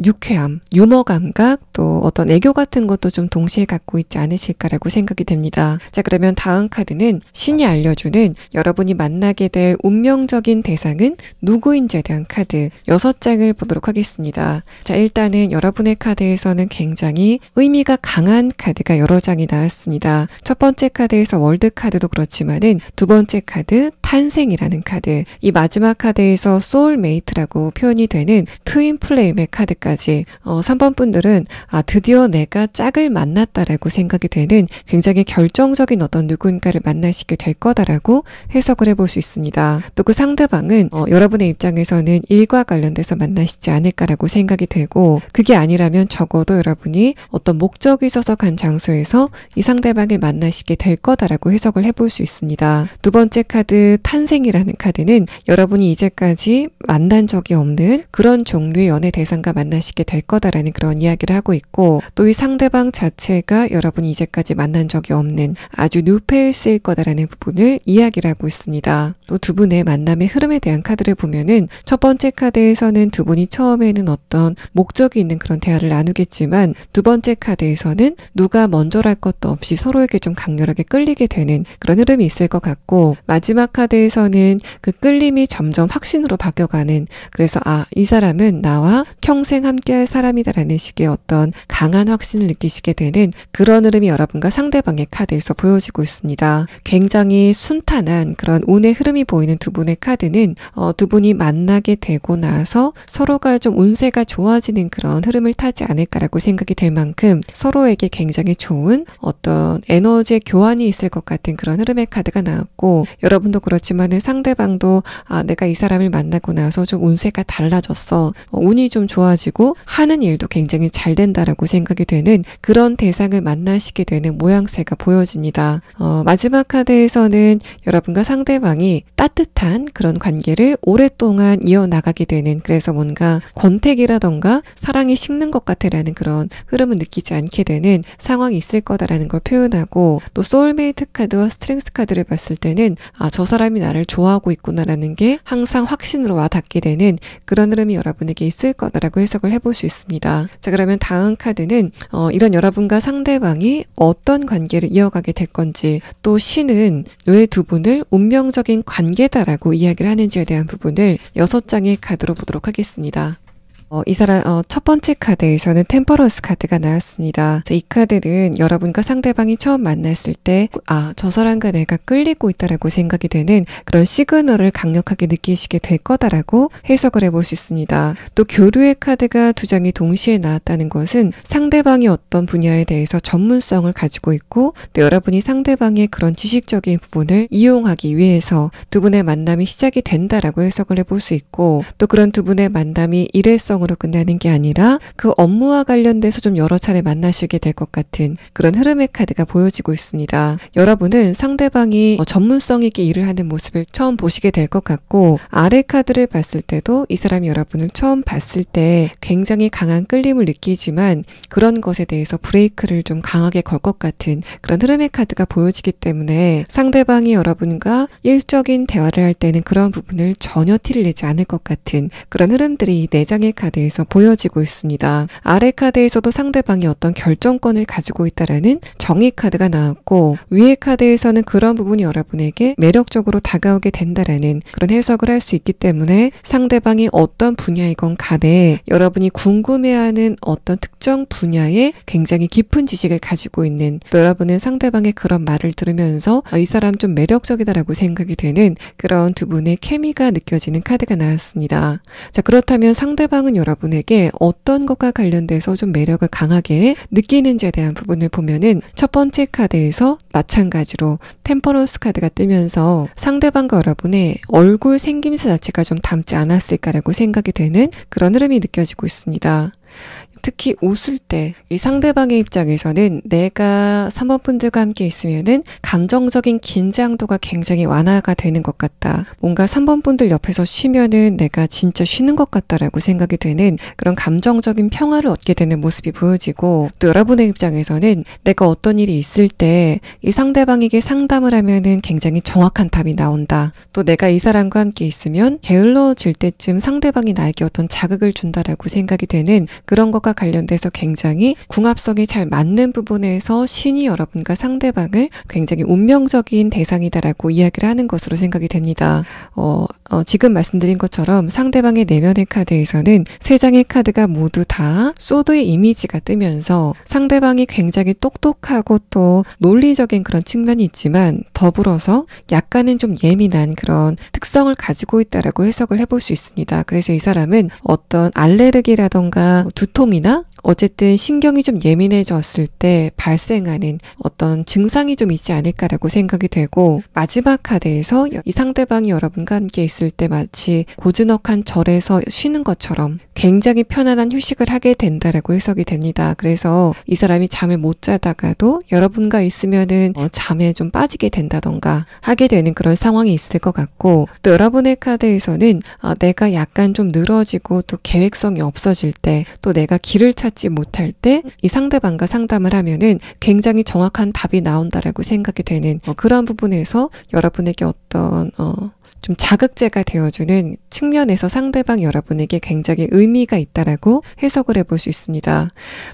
유쾌함, 유머 감각 또 어떤 애교 같은 것도 좀 동시에 갖고 있지 않으실까라고 생각이 됩니다. 자, 그러면 다음 카드는 신이 알려주는 여러분이 만나게 될 운명적인 대상은 누구인지에 대한 카드 6장을 보도록 하겠습니다. 자, 일단은 여러분의 카드에서는 굉장히 의미가 강한 카드가 여러 장이 나왔습니다. 첫 번째 카드에서 월드 카드도 그렇지만은 두 번째 카드 탄생이라는 카드, 이 마지막 카드에서 소울메이트라고 표현이 되는 트윈 플레임의 카드까지 3번 분들은 드디어 내가 짝을 만났다라고 생각이 되는 굉장히 결정적인 어떤 누군가를 만나시게 될 거다라고 해석을 해볼 수 있습니다. 또 그 상대방은 여러분의 입장에서는 일과 관련돼서 만나시지 않을까라고 생각이 되고 그게 아니라면 적어도 여러분이 어떤 목적이 있어서 간 장소에서 이 상대방을 만나시게 될 거다라고 해석을 해볼 수 있습니다. 두 번째 카드 탄생이라는 카드는 여러분이 이제까지 만난 적이 없는 그런 종류의 연애 대상과 만나시게 될 거다라는 그런 이야기를 하고 있고 또 이 상대방 자체가 여러분이 이제까지 만난 적이 없는 아주 뉴페이스일 거다라는 부분을 이야기를 하고 있습니다. 또 두 분의 만남의 흐름에 대한 카드를 보면은 첫 번째 카드에서는 두 분이 처음에는 어떤 목적이 있는 그런 대화를 나누겠지만 두 번째 카드에서는 누가 먼저랄 것도 없이 서로에게 좀 강렬하게 끌리게 되는 그런 흐름이 있을 것 같고 마지막 카드에서는 그 끌림이 점점 확신으로 바뀌어가는 그래서 이 사람은 나와 평생 함께할 사람이다라는 식의 어떤 강한 확신을 느끼시게 되는 그런 흐름이 여러분과 상대방의 카드에서 보여지고 있습니다. 굉장히 순탄한 그런 운의 흐름이 보이는 두 분의 카드는 두 분이 만나게 되고 나서 서로가 좀 운세가 좋아지는 그런 흐름을 타지 않을까라고 생각이 될 만큼 서로에게 굉장히 좋은 어떤 에너지의 교환이 있을 것 같은 그런 흐름의 카드가 나왔고 여러분도 그렇지만은 상대방도 내가 이 사람을 만나고 나서 좀 운세가 달라졌어. 운이 좀 좋아지고 하는 일도 굉장히 잘 된다라고 생각이 되는 그런 대상을 만나시게 되는 모양새가 보여집니다. 마지막 카드에서는 여러분과 상대방이 따뜻한 그런 관계를 오랫동안 이어나가게 되는 그래서 뭔가 권태기라던가 사랑이 식는 것 같아라는 그런 흐름을 느끼지 않게 되는 상황이 있을 거다라는 걸 표현하고 또 소울메이트 카드와 스트렝스 카드를 봤을 때는 저 사람이 나를 좋아하고 있구나라는 게 항상 확신으로 와닿게 되는 그런 흐름이 여러분에게 있을 거다라고 해석을 해볼 수 있습니다. 자, 그러면 다음 카드는 이런 여러분과 상대방이 어떤 관계를 이어가게 될 건지 또 신은 왜 두 분을 운명적인 관계다라고 이야기를 하는지에 대한 부분을 6장의 카드로 보도록 하겠습니다. 이 사람 첫 번째 카드에서는 템퍼런스 카드가 나왔습니다. 이 카드는 여러분과 상대방이 처음 만났을 때 저 사람과 내가 끌리고 있다라고 생각이 되는 그런 시그널을 강력하게 느끼시게 될 거다라고 해석을 해볼 수 있습니다. 또 교류의 카드가 두 장이 동시에 나왔다는 것은 상대방이 어떤 분야에 대해서 전문성을 가지고 있고 또 여러분이 상대방의 그런 지식적인 부분을 이용하기 위해서 두 분의 만남이 시작이 된다라고 해석을 해볼 수 있고 또 그런 두 분의 만남이 일회성으로 끝나는 게 아니라 그 업무와 관련돼서 좀 여러 차례 만나시게 될 것 같은 그런 흐름의 카드가 보여지고 있습니다. 여러분은 상대방이 전문성 있게 일을 하는 모습을 처음 보시게 될 것 같고 아래 카드를 봤을 때도 이 사람이 여러분을 처음 봤을 때 굉장히 강한 끌림을 느끼지만 그런 것에 대해서 브레이크를 좀 강하게 걸 것 같은 그런 흐름의 카드가 보여지기 때문에 상대방이 여러분과 일적인 대화를 할 때는 그런 부분을 전혀 티를 내지 않을 것 같은 그런 흐름들이 이 4장의 카드 카드에서 보여지고 있습니다. 아래 카드에서도 상대방이 어떤 결정권을 가지고 있다라는 정의 카드가 나왔고, 위에 카드에서는 그런 부분이 여러분에게 매력적으로 다가오게 된다라는 그런 해석을 할 수 있기 때문에 상대방이 어떤 분야이건 간에 여러분이 궁금해하는 어떤 특정 분야에 굉장히 깊은 지식을 가지고 있는, 또 여러분은 상대방의 그런 말을 들으면서 이 사람 좀 매력적이다라고 생각이 되는 그런 두 분의 케미가 느껴지는 카드가 나왔습니다. 자, 그렇다면 상대방은 여러분에게 어떤 것과 관련돼서 좀 매력을 강하게 느끼는지에 대한 부분을 보면은 첫 번째 카드에서 마찬가지로 템퍼런스 카드가 뜨면서 상대방과 여러분의 얼굴 생김새 자체가 좀 닮지 않았을까라고 생각이 되는 그런 흐름이 느껴지고 있습니다. 특히 웃을 때 이 상대방의 입장에서는 내가 3번 분들과 함께 있으면은 감정적인 긴장도가 굉장히 완화가 되는 것 같다. 뭔가 3번 분들 옆에서 쉬면은 내가 진짜 쉬는 것 같다라고 생각이 되는 그런 감정적인 평화를 얻게 되는 모습이 보여지고, 또 여러분의 입장에서는 내가 어떤 일이 있을 때 이 상대방에게 상담을 하면은 굉장히 정확한 답이 나온다. 또 내가 이 사람과 함께 있으면 게을러질 때쯤 상대방이 나에게 어떤 자극을 준다라고 생각이 되는 그런 것과 관련돼서 굉장히 궁합성이 잘 맞는 부분에서 신이 여러분과 상대방을 굉장히 운명적인 대상이다라고 이야기를 하는 것으로 생각이 됩니다. 지금 말씀드린 것처럼 상대방의 내면의 카드에서는 세 장의 카드가 모두 다 소드의 이미지가 뜨면서 상대방이 굉장히 똑똑하고 또 논리적인 그런 측면이 있지만 더불어서 약간은 좀 예민한 그런 특성을 가지고 있다라고 해석을 해볼 수 있습니다. 그래서 이 사람은 어떤 알레르기라던가 두통이나 어쨌든 신경이 좀 예민해졌을 때 발생하는 어떤 증상이 좀 있지 않을까라고 생각이 되고, 마지막 카드에서 이 상대방이 여러분과 함께 있을 때 마치 고즈넉한 절에서 쉬는 것처럼 굉장히 편안한 휴식을 하게 된다라고 해석이 됩니다. 그래서 이 사람이 잠을 못 자다가도 여러분과 있으면은 잠에 좀 빠지게 된다던가 하게 되는 그런 상황이 있을 것 같고, 또 여러분의 카드에서는 내가 약간 좀 늘어지고 또 계획성이 없어질 때, 또 내가 길을 찾지 못할 때 이 상대방과 상담을 하면은 굉장히 정확한 답이 나온다라고 생각이 되는 그런 부분에서 여러분에게 어떤 좀 자극제가 되어주는 측면에서 상대방 여러분에게 굉장히 의미가 있다라고 해석을 해볼 수 있습니다.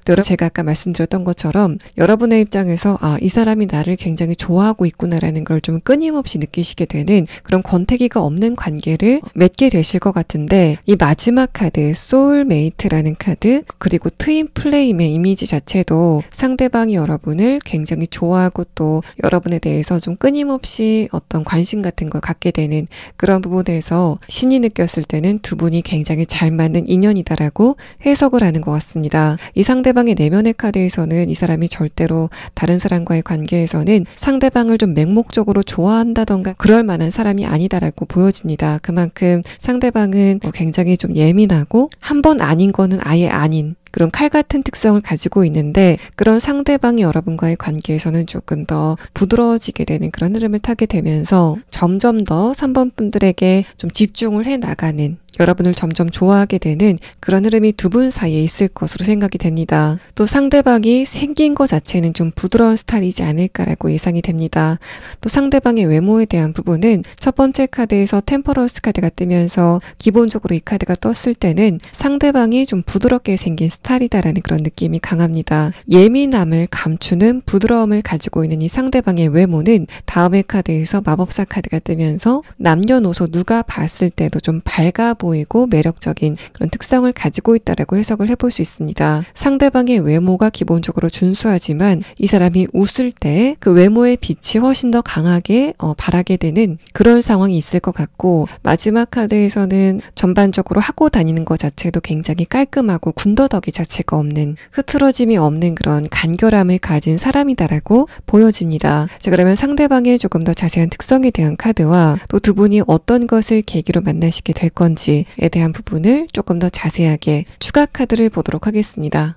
또 제가 아까 말씀드렸던 것처럼 여러분의 입장에서 이 사람이 나를 굉장히 좋아하고 있구나라는 걸 좀 끊임없이 느끼시게 되는 그런 권태기가 없는 관계를 맺게 되실 것 같은데, 이 마지막 카드 소울메이트라는 카드, 그리고 트윈 플레임의 이미지 자체도 상대방이 여러분을 굉장히 좋아하고 또 여러분에 대해서 좀 끊임없이 어떤 관심 같은 걸 갖게 되는 그런 부분에서 신이 느꼈을 때는 두 분이 굉장히 잘 맞는 인연이다라고 해석을 하는 것 같습니다. 이 상대방의 내면의 카드에서는 이 사람이 절대로 다른 사람과의 관계에서는 상대방을 좀 맹목적으로 좋아한다던가 그럴 만한 사람이 아니다라고 보여집니다. 그만큼 상대방은 굉장히 좀 예민하고 한 번 아닌 거는 아예 아닌 그런 칼 같은 특성을 가지고 있는데, 그런 상대방이 여러분과의 관계에서는 조금 더 부드러워지게 되는 그런 흐름을 타게 되면서 점점 더 3번 분들에게 좀 집중을 해 나가는, 여러분을 점점 좋아하게 되는 그런 흐름이 두 분 사이에 있을 것으로 생각이 됩니다. 또 상대방이 생긴 것 자체는 좀 부드러운 스타일이지 않을까라고 예상이 됩니다. 또 상대방의 외모에 대한 부분은 첫 번째 카드에서 템퍼런스 카드가 뜨면서 기본적으로 이 카드가 떴을 때는 상대방이 좀 부드럽게 생긴 스타일이다라는 그런 느낌이 강합니다. 예민함을 감추는 부드러움을 가지고 있는 이 상대방의 외모는 다음의 카드에서 마법사 카드가 뜨면서 남녀노소 누가 봤을 때도 좀 밝아 보이고 매력적인 그런 특성을 가지고 있다라고 해석을 해볼 수 있습니다. 상대방의 외모가 기본적으로 준수하지만 이 사람이 웃을 때 그 외모의 빛이 훨씬 더 강하게 발하게 되는 그런 상황이 있을 것 같고, 마지막 카드에서는 전반적으로 하고 다니는 것 자체도 굉장히 깔끔하고 군더더기 자체가 없는, 흐트러짐이 없는 그런 간결함을 가진 사람이다라고 보여집니다. 자, 그러면 상대방의 조금 더 자세한 특성에 대한 카드와 또 두 분이 어떤 것을 계기로 만나시게 될 건지에 대한 부분을 조금 더 자세하게 추가 카드를 보도록 하겠습니다.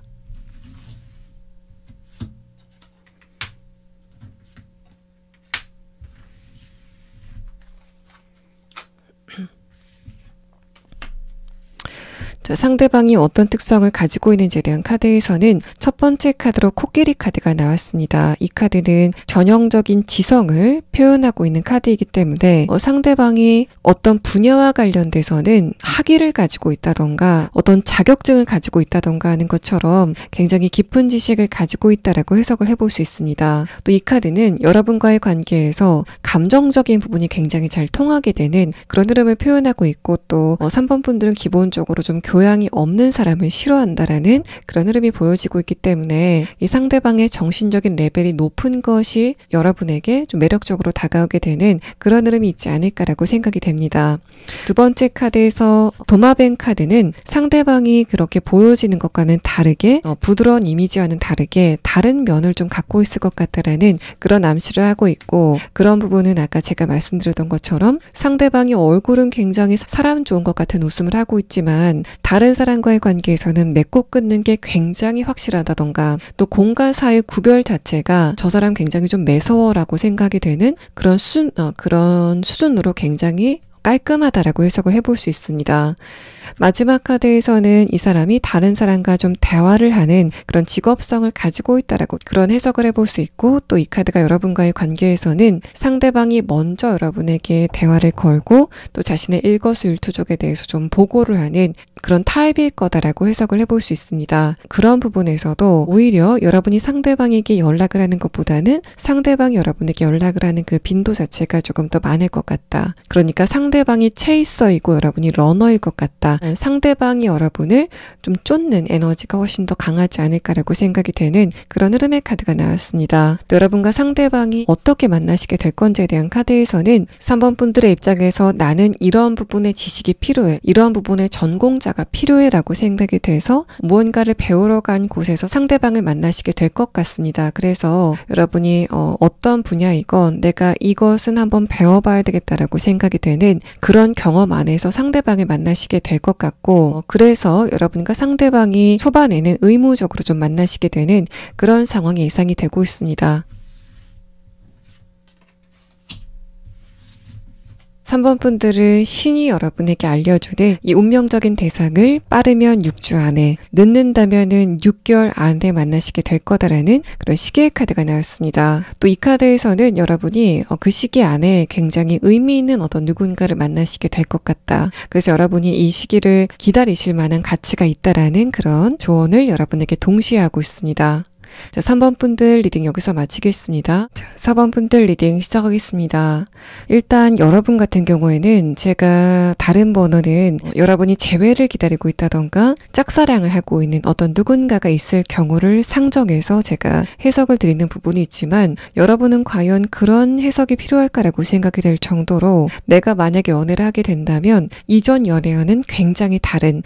자, 상대방이 어떤 특성을 가지고 있는지에 대한 카드에서는 첫 번째 카드로 코끼리 카드가 나왔습니다. 이 카드는 전형적인 지성을 표현하고 있는 카드이기 때문에 상대방이 어떤 분야와 관련돼서는 학위를 가지고 있다던가 어떤 자격증을 가지고 있다던가 하는 것처럼 굉장히 깊은 지식을 가지고 있다라고 해석을 해볼 수 있습니다. 또 이 카드는 여러분과의 관계에서 감정적인 부분이 굉장히 잘 통하게 되는 그런 흐름을 표현하고 있고, 또 3번 분들은 기본적으로 좀 교양이 없는 사람을 싫어한다라는 그런 흐름이 보여지고 있기 때문에 이 상대방의 정신적인 레벨이 높은 것이 여러분에게 좀 매력적으로 다가오게 되는 그런 흐름이 있지 않을까라고 생각이 됩니다. 두 번째 카드에서 도마뱀 카드는 상대방이 그렇게 보여지는 것과는 다르게 부드러운 이미지와는 다르게 다른 면을 좀 갖고 있을 것 같다라는 그런 암시를 하고 있고, 그런 부분은 아까 제가 말씀드렸던 것처럼 상대방이 얼굴은 굉장히 사람 좋은 것 같은 웃음을 하고 있지만 다른 사람과의 관계에서는 맺고 끊는 게 굉장히 확실하다던가, 또 공과 사의 구별 자체가 저 사람 굉장히 좀 매서워라고 생각이 되는 그런 수준으로 굉장히 깔끔하다라고 해석을 해볼 수 있습니다. 마지막 카드에서는 이 사람이 다른 사람과 좀 대화를 하는 그런 직업성을 가지고 있다라고 그런 해석을 해볼 수 있고, 또 이 카드가 여러분과의 관계에서는 상대방이 먼저 여러분에게 대화를 걸고 또 자신의 일거수일투족에 대해서 좀 보고를 하는 그런 타입일 거다라고 해석을 해볼 수 있습니다. 그런 부분에서도 오히려 여러분이 상대방에게 연락을 하는 것보다는 상대방이 여러분에게 연락을 하는 그 빈도 자체가 조금 더 많을 것 같다. 그러니까 상대방이 체이서이고 여러분이 러너일 것 같다. 상대방이 여러분을 좀 쫓는 에너지가 훨씬 더 강하지 않을까라고 생각이 되는 그런 흐름의 카드가 나왔습니다. 또 여러분과 상대방이 어떻게 만나시게 될 건지에 대한 카드에서는 3번 분들의 입장에서 나는 이런 부분의 지식이 필요해, 이런 부분의 전공자가 필요해 라고 생각이 돼서 무언가를 배우러 간 곳에서 상대방을 만나시게 될 것 같습니다. 그래서 여러분이 어떤 분야이건 내가 이것은 한번 배워봐야 되겠다라고 생각이 되는 그런 경험 안에서 상대방을 만나시게 될 것 같고, 그래서 여러분과 상대방이 초반에는 의무적으로 좀 만나시게 되는 그런 상황이 예상이 되고 있습니다. 3번 분들은 신이 여러분에게 알려주는 이 운명적인 대상을 빠르면 6주 안에, 늦는다면은 6개월 안에 만나시게 될 거다라는 그런 시계의 카드가 나왔습니다. 또 이 카드에서는 여러분이 그 시기 안에 굉장히 의미 있는 어떤 누군가를 만나시게 될 것 같다. 그래서 여러분이 이 시기를 기다리실 만한 가치가 있다라는 그런 조언을 여러분에게 동시에 하고 있습니다. 자, 3번 분들 리딩 여기서 마치겠습니다. 자, 4번 분들 리딩 시작하겠습니다. 일단 여러분 같은 경우에는 제가 다른 번호는 여러분이 재회를 기다리고 있다던가 짝사랑을 하고 있는 어떤 누군가가 있을 경우를 상정해서 제가 해석을 드리는 부분이 있지만, 여러분은 과연 그런 해석이 필요할까라고 생각이 될 정도로 내가 만약에 연애를 하게 된다면 이전 연애와는 굉장히 다른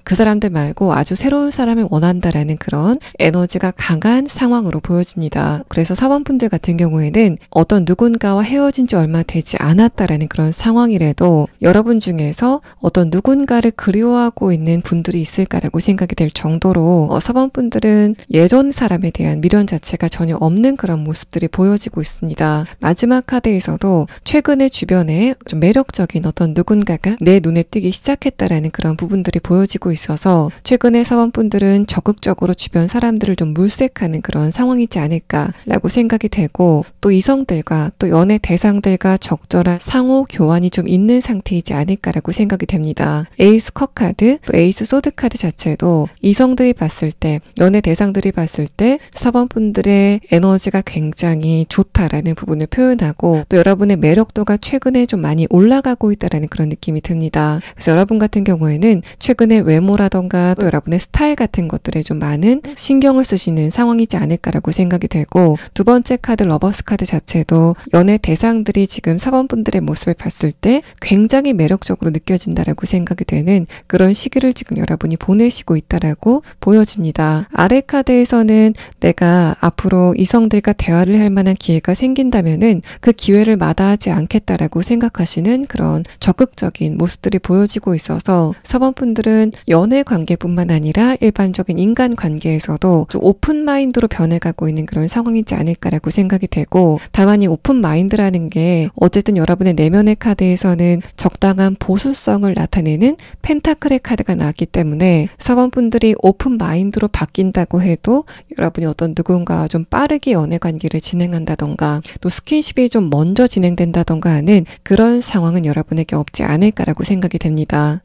그 사람들 말고 아주 새로운 사람을 원한다라는 그런 에너지가 강한 상황으로 보여집니다. 그래서 4번 분들 같은 경우에는 어떤 누군가와 헤어진 지 얼마 되지 않았다라는 그런 상황이라도 여러분 중에서 어떤 누군가를 그리워하고 있는 분들이 있을까라고 생각이 될 정도로 4번 분들은 예전 사람에 대한 미련 자체가 전혀 없는 그런 모습들이 보여지고 있습니다. 마지막 카드에서도 최근에 주변에 좀 매력적인 어떤 누군가가 내 눈에 띄기 시작했다라는 그런 부분들이 보여지고 있어서 최근에 4번 분들은 적극적으로 주변 사람들을 좀 물색하는 그런 상황이지 않을까라고 생각이 되고, 또 이성들과 또 연애 대상들과 적절한 상호 교환이 좀 있는 상태이지 않을까라고 생각이 됩니다. 에이스 컵 카드, 또 에이스 소드 카드 자체도 이성들이 봤을 때, 연애 대상들이 봤을 때 4번 분들의 에너지가 굉장히 좋다라는 부분을 표현하고, 또 여러분의 매력도가 최근에 좀 많이 올라가고 있다라는 그런 느낌이 듭니다. 그래서 여러분 같은 경우에는 최근에 외모라던가 또 여러분의 스타일 같은 것들에 좀 많은 신경을 쓰시는 상황이지 않을까라고 생각이 되고, 두 번째 카드 러버스 카드 자체도 연애 대상들이 지금 4번 분들의 모습을 봤을 때 굉장히 매력적으로 느껴진다라고 생각이 되는 그런 시기를 지금 여러분이 보내시고 있다라고 보여집니다. 아래 카드에서는 내가 앞으로 이성들과 대화를 할 만한 기회가 생긴다면은 그 기회를 마다하지 않겠다라고 생각하시는 그런 적극적인 모습들이 보여지고 있어서 4번 분들은 연애 관계뿐만 아니라 일반적인 인간 관계에서도 좀 오픈 오픈마인드로 변해가고 있는 그런 상황이지 않을까라고 생각이 되고, 다만 이 오픈마인드라는 게 어쨌든 여러분의 내면의 카드에서는 적당한 보수성을 나타내는 펜타클의 카드가 나왔기 때문에 4번분들이 오픈마인드로 바뀐다고 해도 여러분이 어떤 누군가와 좀 빠르게 연애 관계를 진행한다던가 또 스킨십이 좀 먼저 진행된다던가 하는 그런 상황은 여러분에게 없지 않을까라고 생각이 됩니다.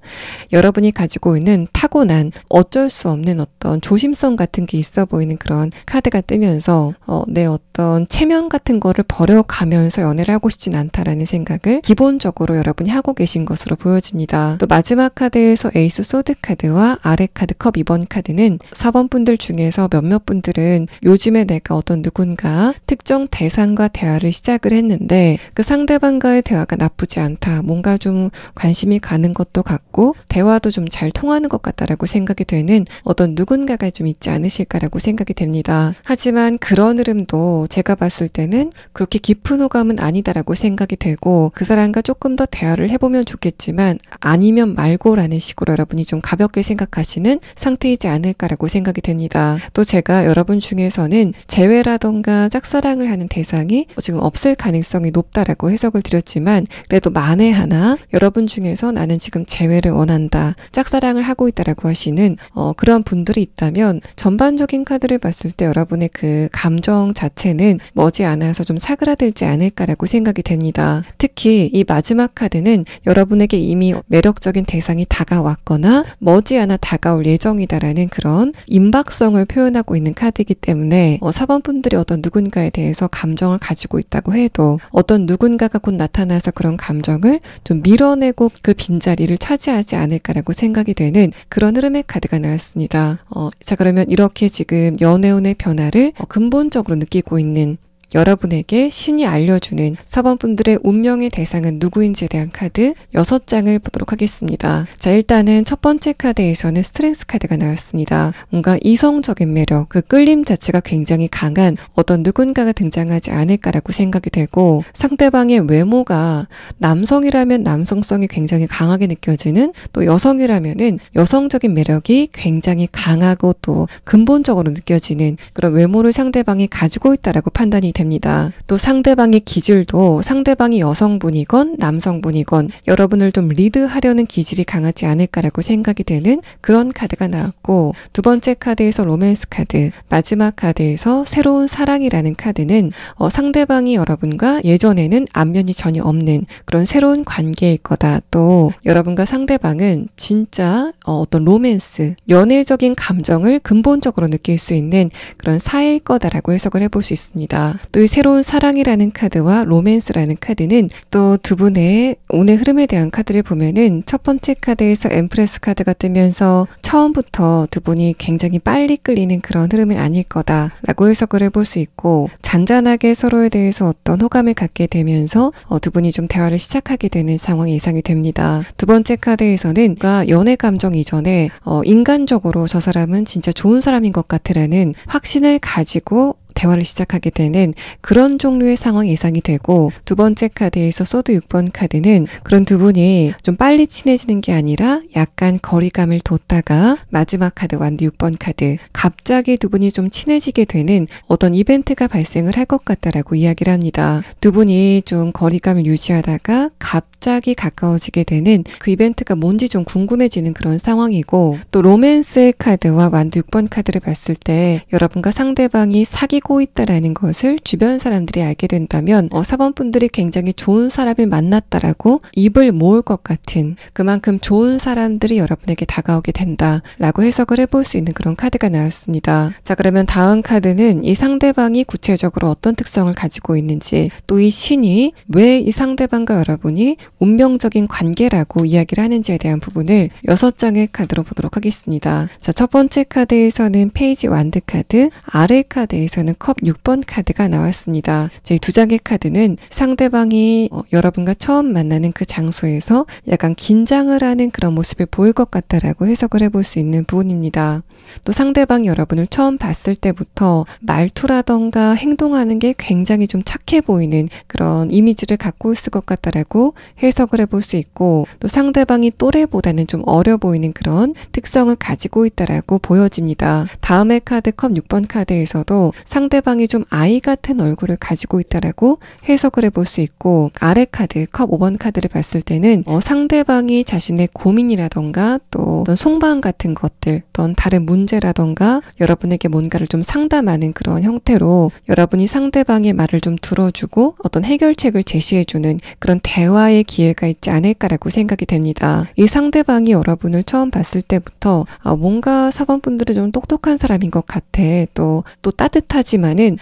여러분이 가지고 있는 타고난 어쩔 수 없는 어떤 조심성 같은 게 있어 보이는 그런 카드가 뜨면서 내 어떤 체면 같은 거를 버려가면서 연애를 하고 싶진 않다라는 생각을 기본적으로 여러분이 하고 계신 것으로 보여집니다. 또 마지막 카드에서 에이스 소드 카드와 아래 카드 컵 2번 카드는 4번 분들 중에서 몇몇 분들은 요즘에 내가 어떤 누군가 특정 대상과 대화를 시작을 했는데 그 상대방과의 대화가 나쁘지 않다. 뭔가 좀 관심이 가는 것도 같고 대화도 좀 잘 통하는 것 같다라고 생각이 되는 어떤 누군가가 좀 있지 않으실까라고 생각이 됩니다. 하지만 그런 흐름도 제가 봤을 때는 그렇게 깊은 호감은 아니다라고 생각이 되고 그 사람과 조금 더 대화를 해보면 좋겠지만 아니면 말고라는 식으로 여러분이 좀 가볍게 생각하시는 상태이지 않을까라고 생각이 됩니다. 또 제가 여러분 중에서는 재회라던가 짝사랑을 하는 대상이 지금 없을 가능성이 높다라고 해석을 드렸지만 그래도 만에 하나 여러분 중에서 나는 지금 재회를 원한다, 짝사랑을 하고 있다라고 하시는 그런 분들이 있다면 전반적인 카드를 봤을 때 여러분의 그 감정 자체는 머지않아서 좀 사그라들지 않을까라고 생각이 됩니다. 특히 이 마지막 카드는 여러분에게 이미 매력적인 대상이 다가왔거나 머지않아 다가올 예정이다라는 그런 임박성을 표현하고 있는 카드이기 때문에 4번 분들이 어떤 누군가에 대해서 감정을 가지고 있다고 해도 어떤 누군가가 곧 나타나서 그런 감정을 좀 밀어내고 그 빈자리를 차지하지 않을까라고 생각이 되는 그런 흐름의 카드가 나왔습니다. 자, 그러면 이렇게 지금 연애운의 변화를 근본적으로 느끼고 있는 여러분에게 신이 알려주는 4번 분들의 운명의 대상은 누구인지에 대한 카드 6장을 보도록 하겠습니다. 자, 일단은 첫 번째 카드에서는 스트렝스 카드가 나왔습니다. 뭔가 이성적인 매력, 그 끌림 자체가 굉장히 강한 어떤 누군가가 등장하지 않을까라고 생각이 되고 상대방의 외모가 남성이라면 남성성이 굉장히 강하게 느껴지는 또 여성이라면은 여성적인 매력이 굉장히 강하고 또 근본적으로 느껴지는 그런 외모를 상대방이 가지고 있다라고 판단이 됩니다. 또 상대방의 기질도 상대방이 여성분이건 남성분이건 여러분을 좀 리드하려는 기질이 강하지 않을까라고 생각이 되는 그런 카드가 나왔고 두 번째 카드에서 로맨스 카드, 마지막 카드에서 새로운 사랑이라는 카드는 상대방이 여러분과 예전에는 안면이 전혀 없는 그런 새로운 관계일 거다. 또 여러분과 상대방은 진짜 어떤 로맨스, 연애적인 감정을 근본적으로 느낄 수 있는 그런 사이일 거다라고 해석을 해볼 수 있습니다. 또 이 새로운 사랑이라는 카드와 로맨스라는 카드는 또 두 분의 오늘 흐름에 대한 카드를 보면은 첫 번째 카드에서 엠프레스 카드가 뜨면서 처음부터 두 분이 굉장히 빨리 끌리는 그런 흐름은 아닐 거다라고 해석을 해볼 수 있고 잔잔하게 서로에 대해서 어떤 호감을 갖게 되면서 두 분이 좀 대화를 시작하게 되는 상황이 예상이 됩니다. 두 번째 카드에서는 연애 감정 이전에 인간적으로 저 사람은 진짜 좋은 사람인 것 같으라는 확신을 가지고 대화를 시작하게 되는 그런 종류의 상황이 예상이 되고 두 번째 카드에서 소드 6번 카드는 그런 두 분이 좀 빨리 친해지는 게 아니라 약간 거리감을 뒀다가 마지막 카드 완두 6번 카드 갑자기 두 분이 좀 친해지게 되는 어떤 이벤트가 발생을 할 것 같다라고 이야기를 합니다. 두 분이 좀 거리감을 유지하다가 갑자기 가까워지게 되는 그 이벤트가 뭔지 좀 궁금해지는 그런 상황이고 또 로맨스의 카드와 완두 6번 카드를 봤을 때 여러분과 상대방이 사귀고 있다라는 것을 주변 사람들이 알게 된다면 4번 분들이 굉장히 좋은 사람을 만났다라고 입을 모을 것 같은 그만큼 좋은 사람들이 여러분에게 다가오게 된다라고 해석을 해볼 수 있는 그런 카드가 나왔습니다. 자, 그러면 다음 카드는 이 상대방이 구체적으로 어떤 특성을 가지고 있는지 또 이 신이 왜 이 상대방과 여러분이 운명적인 관계라고 이야기를 하는지에 대한 부분을 6장의 카드로 보도록 하겠습니다. 자, 첫 번째 카드에서는 페이지 완드 카드, 아래 카드에서는 컵 6번 카드가 나왔습니다. 이 두 장의 카드는 상대방이 여러분과 처음 만나는 그 장소에서 약간 긴장을 하는 그런 모습을 보일 것 같다라고 해석을 해볼 수 있는 부분입니다. 또 상대방이 여러분을 처음 봤을 때부터 말투라던가 행동하는 게 굉장히 좀 착해 보이는 그런 이미지를 갖고 있을 것 같다라고 해석을 해볼 수 있고, 또 상대방이 또래보다는 좀 어려 보이는 그런 특성을 가지고 있다라고 보여집니다. 다음의 카드 컵 6번 카드에서도 상대방이 좀 아이 같은 얼굴을 가지고 있다라고 해석을 해볼 수 있고, 아래 카드 컵 5번 카드를 봤을 때는 상대방이 자신의 고민이라던가 또 어떤 속마음 같은 것들, 어떤 다른 문제라던가 여러분에게 뭔가를 좀 상담하는 그런 형태로 여러분이 상대방의 말을 좀 들어주고 어떤 해결책을 제시해주는 그런 대화의 기회가 있지 않을까라고 생각이 됩니다. 이 상대방이 여러분을 처음 봤을 때부터 뭔가 사번분들은 좀 똑똑한 사람인 것 같아. 또 따뜻하지만은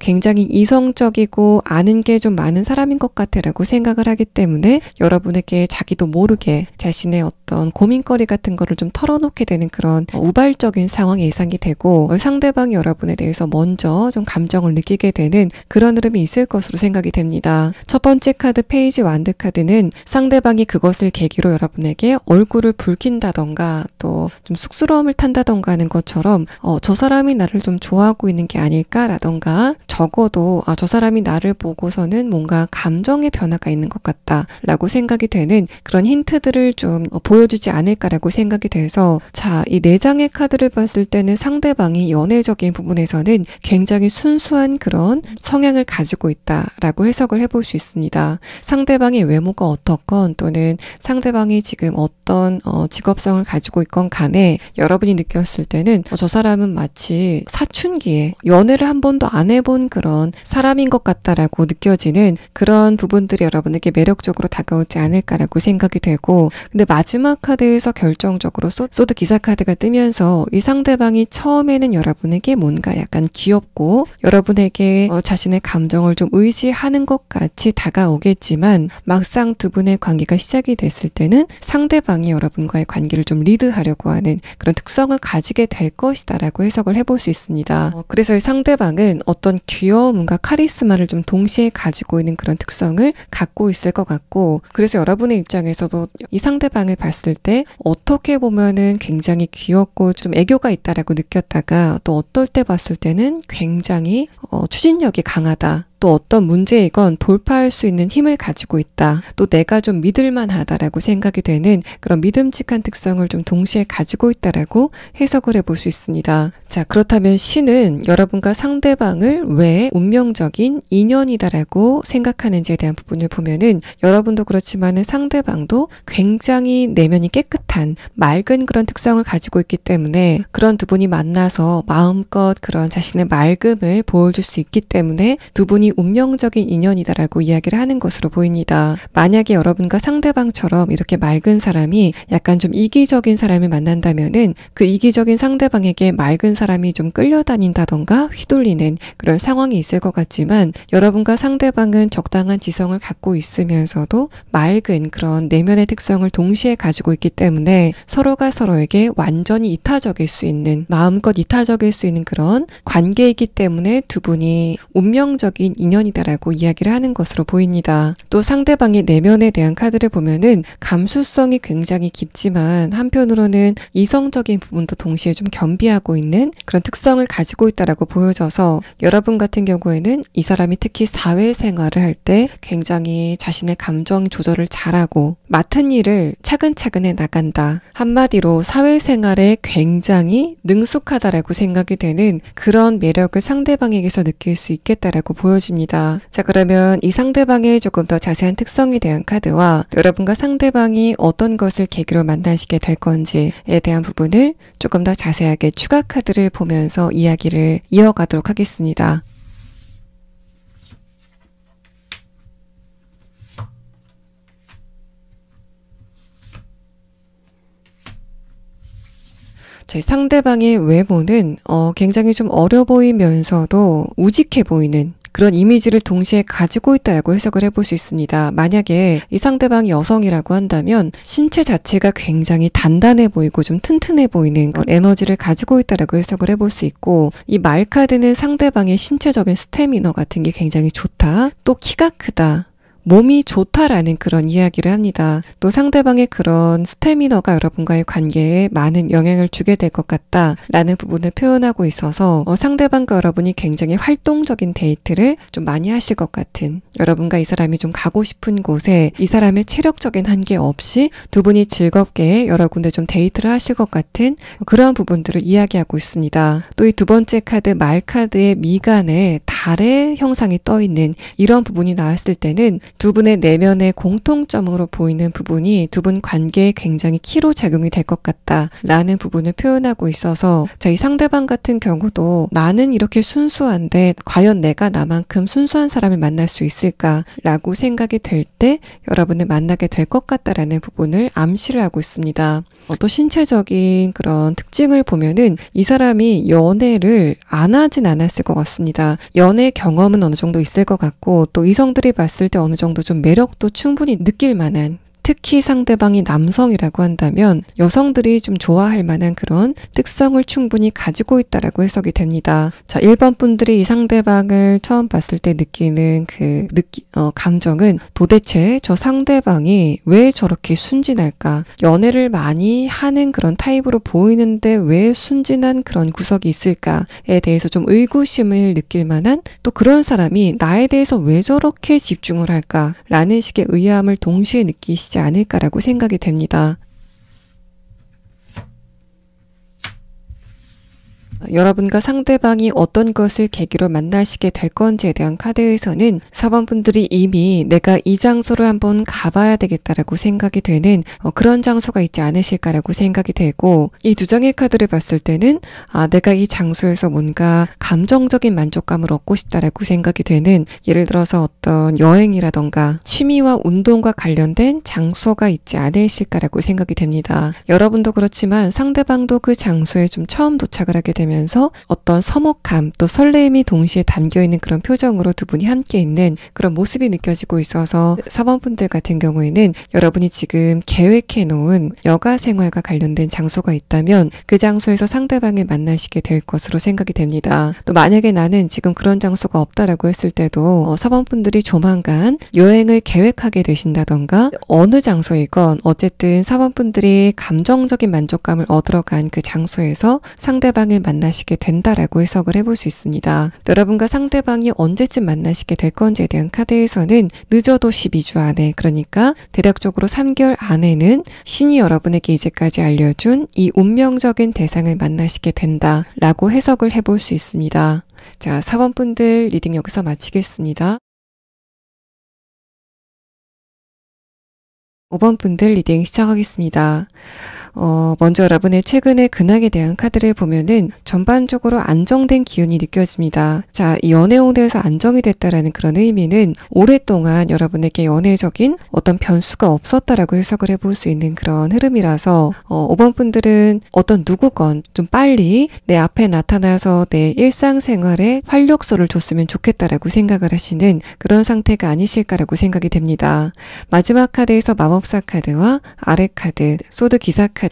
굉장히 이성적이고 아는 게 좀 많은 사람인 것 같아라고 생각을 하기 때문에 여러분에게 자기도 모르게 자신의 어떤 고민거리 같은 거를 좀 털어놓게 되는 그런 우발적인 상황이 예상이 되고, 상대방이 여러분에 대해서 먼저 좀 감정을 느끼게 되는 그런 흐름이 있을 것으로 생각이 됩니다. 첫 번째 카드 페이지 완드 카드는 상대방이 그것을 계기로 여러분에게 얼굴을 붉힌다던가 또 좀 쑥스러움을 탄다던가 하는 것처럼 저 사람이 나를 좀 좋아하고 있는 게 아닐까라던가, 적어도 저 사람이 나를 보고서는 뭔가 감정의 변화가 있는 것 같다라고 생각이 되는 그런 힌트들을 좀 보여주지 않을까라고 생각이 돼서, 이 4장의 카드를 봤을 때는 상대방이 연애적인 부분에서는 굉장히 순수한 그런 성향을 가지고 있다라고 해석을 해볼 수 있습니다. 상대방의 외모가 어떻건 또는 상대방이 지금 어떤 직업성을 가지고 있건 간에 여러분이 느꼈을 때는 저 사람은 마치 사춘기에 연애를 한 번도 안 해본 그런 사람인 것 같다라고 느껴지는 그런 부분들이 여러분에게 매력적으로 다가오지 않을까라고 생각이 되고, 근데 마지막 카드에서 결정적으로 소드 기사 카드가 뜨면서 이 상대방이 처음에는 여러분에게 뭔가 약간 귀엽고 여러분에게 자신의 감정을 좀 의지하는 것 같이 다가오겠지만, 막상 두 분의 관계가 시작이 됐을 때는 상대방이 여러분과의 관계를 좀 리드하려고 하는 그런 특성을 가지게 될 것이다라고 해석을 해볼 수 있습니다. 그래서 이 상대방은 어떤 귀여움과 카리스마를 좀 동시에 가지고 있는 그런 특성을 갖고 있을 것 같고, 그래서 여러분의 입장에서도 이 상대방을 봤을 때 어떻게 보면은 굉장히 귀엽고 좀 애교가 있다라고 느꼈다가, 또 어떨 때 봤을 때는 굉장히 추진력이 강하다, 또 어떤 문제이건 돌파할 수 있는 힘을 가지고 있다, 또 내가 좀 믿을만 하다라고 생각이 되는 그런 믿음직한 특성을 좀 동시에 가지고 있다라고 해석을 해볼 수 있습니다. 그렇다면 신은 여러분과 상대방을 왜 운명적인 인연이다라고 생각하는지에 대한 부분을 보면은, 여러분도 그렇지만은 상대방도 굉장히 내면이 깨끗한 맑은 그런 특성을 가지고 있기 때문에 그런 두 분이 만나서 마음껏 그런 자신의 맑음을 보여줄 수 있기 때문에 두 분이 운명적인 인연이다라고 이야기를 하는 것으로 보입니다. 만약에 여러분과 상대방처럼 이렇게 맑은 사람이 약간 좀 이기적인 사람을 만난다면은 그 이기적인 상대방에게 맑은 사람이 좀 끌려다닌다던가 휘둘리는 그런 상황이 있을 것 같지만, 여러분과 상대방은 적당한 지성을 갖고 있으면서도 맑은 그런 내면의 특성을 동시에 가지고 있기 때문에 서로가 서로에게 완전히 이타적일 수 있는, 마음껏 이타적일 수 있는 그런 관계이기 때문에 두 분이 운명적인 인연이다라고 이야기를 하는 것으로 보입니다. 또 상대방의 내면에 대한 카드를 보면은 감수성이 굉장히 깊지만 한편으로는 이성적인 부분도 동시에 좀 겸비하고 있는 그런 특성을 가지고 있다라고 보여져서, 여러분 같은 경우에는 이 사람이 특히 사회생활을 할 때 굉장히 자신의 감정 조절을 잘하고 맡은 일을 차근차근 해 나간다, 한마디로 사회생활에 굉장히 능숙하다라고 생각이 되는 그런 매력을 상대방에게서 느낄 수 있겠다라고 보여집니다. 그러면 이 상대방의 조금 더 자세한 특성에 대한 카드와 여러분과 상대방이 어떤 것을 계기로 만나시게 될 건지에 대한 부분을 조금 더 자세하게 추가 카드를 보면서 이야기를 이어가도록 하겠습니다. 제 상대방의 외모는 굉장히 좀 어려 보이면서도 우직해 보이는 그런 이미지를 동시에 가지고 있다라고 해석을 해볼 수 있습니다. 만약에 이 상대방이 여성이라고 한다면 신체 자체가 굉장히 단단해 보이고 좀 튼튼해 보이는 그런 에너지를 가지고 있다라고 해석을 해볼 수 있고, 이 말 카드는 상대방의 신체적인 스태미너 같은 게 굉장히 좋다, 또 키가 크다, 몸이 좋다라는 그런 이야기를 합니다. 또 상대방의 그런 스태미너가 여러분과의 관계에 많은 영향을 주게 될 것 같다라는 부분을 표현하고 있어서 상대방과 여러분이 굉장히 활동적인 데이트를 좀 많이 하실 것 같은, 여러분과 이 사람이 좀 가고 싶은 곳에 이 사람의 체력적인 한계 없이 두 분이 즐겁게 여러 군데 좀 데이트를 하실 것 같은 그런 부분들을 이야기하고 있습니다. 또 이 두 번째 카드 말 카드의 미간에 달의 형상이 떠 있는 이런 부분이 나왔을 때는 두 분의 내면의 공통점으로 보이는 부분이 두 분 관계에 굉장히 키로 작용이 될 것 같다라는 부분을 표현하고 있어서, 자, 이 상대방 같은 경우도 나는 이렇게 순수한데 과연 내가 나만큼 순수한 사람을 만날 수 있을까라고 생각이 될 때 여러분을 만나게 될 것 같다라는 부분을 암시를 하고 있습니다. 또 신체적인 그런 특징을 보면은 이 사람이 연애를 안 하진 않았을 것 같습니다. 연애 경험은 어느 정도 있을 것 같고, 또 이성들이 봤을 때 어느 정도 좀 매력도 충분히 느낄 만한, 특히 상대방이 남성이라고 한다면 여성들이 좀 좋아할 만한 그런 특성을 충분히 가지고 있다라고 해석이 됩니다. 자, 1번 분들이 이 상대방을 처음 봤을 때 느끼는 그 감정은 도대체 저 상대방이 왜 저렇게 순진할까? 연애를 많이 하는 그런 타입으로 보이는데 왜 순진한 그런 구석이 있을까에 대해서 좀 의구심을 느낄 만한, 또 그런 사람이 나에 대해서 왜 저렇게 집중을 할까라는 식의 의아함을 동시에 느끼시지 않을까라고 생각이 됩니다. 여러분과 상대방이 어떤 것을 계기로 만나시게 될 건지에 대한 카드에서는 4번 분들이 이미 내가 이 장소를 한번 가봐야 되겠다라고 생각이 되는 그런 장소가 있지 않으실까라고 생각이 되고, 이 두 장의 카드를 봤을 때는 내가 이 장소에서 뭔가 감정적인 만족감을 얻고 싶다라고 생각이 되는, 예를 들어서 어떤 여행이라던가 취미와 운동과 관련된 장소가 있지 않으실까라고 생각이 됩니다. 여러분도 그렇지만 상대방도 그 장소에 좀 처음 도착을 하게 됩니다. 면서 어떤 서먹함 또 설레임이 동시에 담겨있는 그런 표정으로 두 분이 함께 있는 그런 모습이 느껴지고 있어서 4번 분들 같은 경우에는 여러분이 지금 계획해 놓은 여가 생활과 관련된 장소가 있다면 그 장소에서 상대방을 만나시게 될 것으로 생각이 됩니다. 또 만약에 나는 지금 그런 장소가 없다라고 했을 때도 4번 분들이 조만간 여행을 계획하게 되신다던가 어느 장소이건 어쨌든 4번 분들이 감정적인 만족감을 얻어간 그 장소에서 상대방을 만나시게 된다라고 해석을 해볼 수 있습니다. 여러분과 상대방이 언제쯤 만나시게 될 건지에 대한 카드에서는 늦어도 12주 안에, 그러니까 대략적으로 3개월 안에는 신이 여러분에게 이제까지 알려준 이 운명적인 대상을 만나시게 된다라고 해석을 해볼 수 있습니다. 자, 4번 분들 리딩 여기서 마치겠습니다. 5번 분들 리딩 시작하겠습니다. 먼저 여러분의 최근의 근황에 대한 카드를 보면은 전반적으로 안정된 기운이 느껴집니다. 자, 이 연애 홍대에서 안정이 됐다라는 그런 의미는 오랫동안 여러분에게 연애적인 어떤 변수가 없었다라고 해석을 해볼 수 있는 그런 흐름이라서 5번 분들은 어떤 누구건 좀 빨리 내 앞에 나타나서 내 일상생활에 활력소를 줬으면 좋겠다라고 생각을 하시는 그런 상태가 아니실까라고 생각이 됩니다. 마지막 카드에서 마법사 카드와 아래 카드, 소드 기사 카드는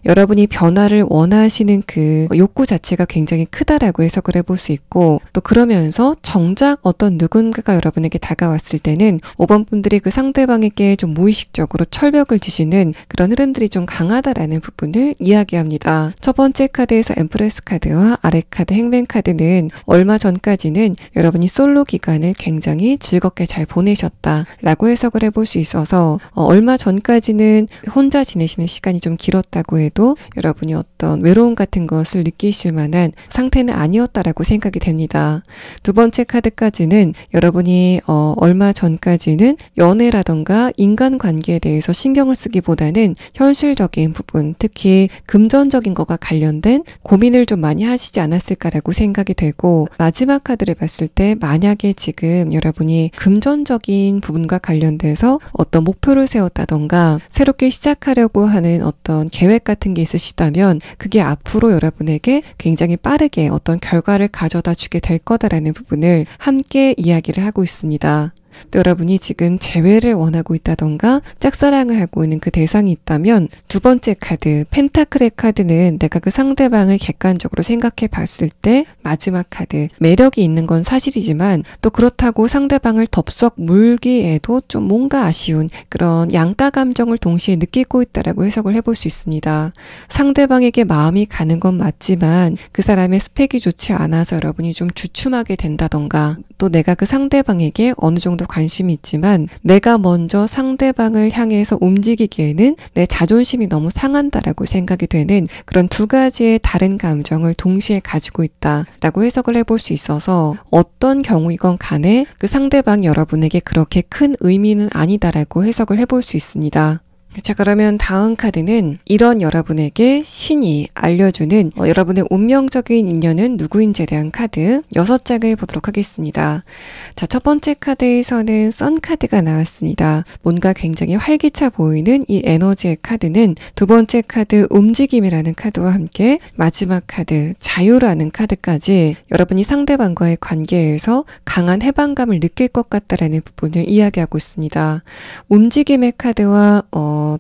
여러분이 변화를 원하시는 그 욕구 자체가 굉장히 크다라고 해석을 해볼 수 있고, 또 그러면서 정작 어떤 누군가가 여러분에게 다가왔을 때는 5번 분들이 그 상대방에게 좀 무의식적으로 철벽을 지시는 그런 흐름들이 좀 강하다라는 부분을 이야기합니다. 첫 번째 카드에서 엠프레스 카드와 아래 카드 행맨 카드는 얼마 전까지는 여러분이 솔로 기간을 굉장히 즐겁게 잘 보내셨다라고 해석을 해볼 수 있어서 얼마 전까지는 혼자 지내시는 시간이 좀 길었다고 해도 여러분이 어떤 외로움 같은 것을 느끼실 만한 상태는 아니었다라고 생각이 됩니다. 두 번째 카드까지는 여러분이 얼마 전까지는 연애라던가 인간관계에 대해서 신경을 쓰기보다는 현실적인 부분, 특히 금전적인 것과 관련된 고민을 좀 많이 하시지 않았을까라고 생각이 되고, 마지막 카드를 봤을 때 만약에 지금 여러분이 금전적인 부분과 관련돼서 어떤 목표를 세웠다던가 새롭게 시작하려고 하는 어떤 어떤 계획 같은 게 있으시다면 그게 앞으로 여러분에게 굉장히 빠르게 어떤 결과를 가져다 주게 될 거다라는 부분을 함께 이야기를 하고 있습니다. 또 여러분이 지금 재회를 원하고 있다던가 짝사랑을 하고 있는 그 대상이 있다면 두 번째 카드, 펜타클의 카드는 내가 그 상대방을 객관적으로 생각해 봤을 때 마지막 카드, 매력이 있는 건 사실이지만 또 그렇다고 상대방을 덥석 물기에도 좀 뭔가 아쉬운 그런 양가 감정을 동시에 느끼고 있다라고 해석을 해볼 수 있습니다. 상대방에게 마음이 가는 건 맞지만 그 사람의 스펙이 좋지 않아서 여러분이 좀 주춤하게 된다던가 또 내가 그 상대방에게 어느 정도 관심이 있지만 내가 먼저 상대방을 향해서 움직이기에는 내 자존심이 너무 상한다라고 생각이 되는 그런 두 가지의 다른 감정을 동시에 가지고 있다라고 해석을 해볼 수 있어서 어떤 경우이건 간에 그 상대방이 여러분에게 그렇게 큰 의미는 아니다라고 해석을 해볼 수 있습니다. 자, 그러면 다음 카드는 이런 여러분에게 신이 알려주는 여러분의 운명적인 인연은 누구인지에 대한 카드 6장을 보도록 하겠습니다. 자, 첫 번째 카드에서는 선 카드가 나왔습니다. 뭔가 굉장히 활기차 보이는 이 에너지의 카드는 두 번째 카드 움직임이라는 카드와 함께 마지막 카드 자유라는 카드까지 여러분이 상대방과의 관계에서 강한 해방감을 느낄 것 같다라는 부분을 이야기하고 있습니다. 움직임의 카드와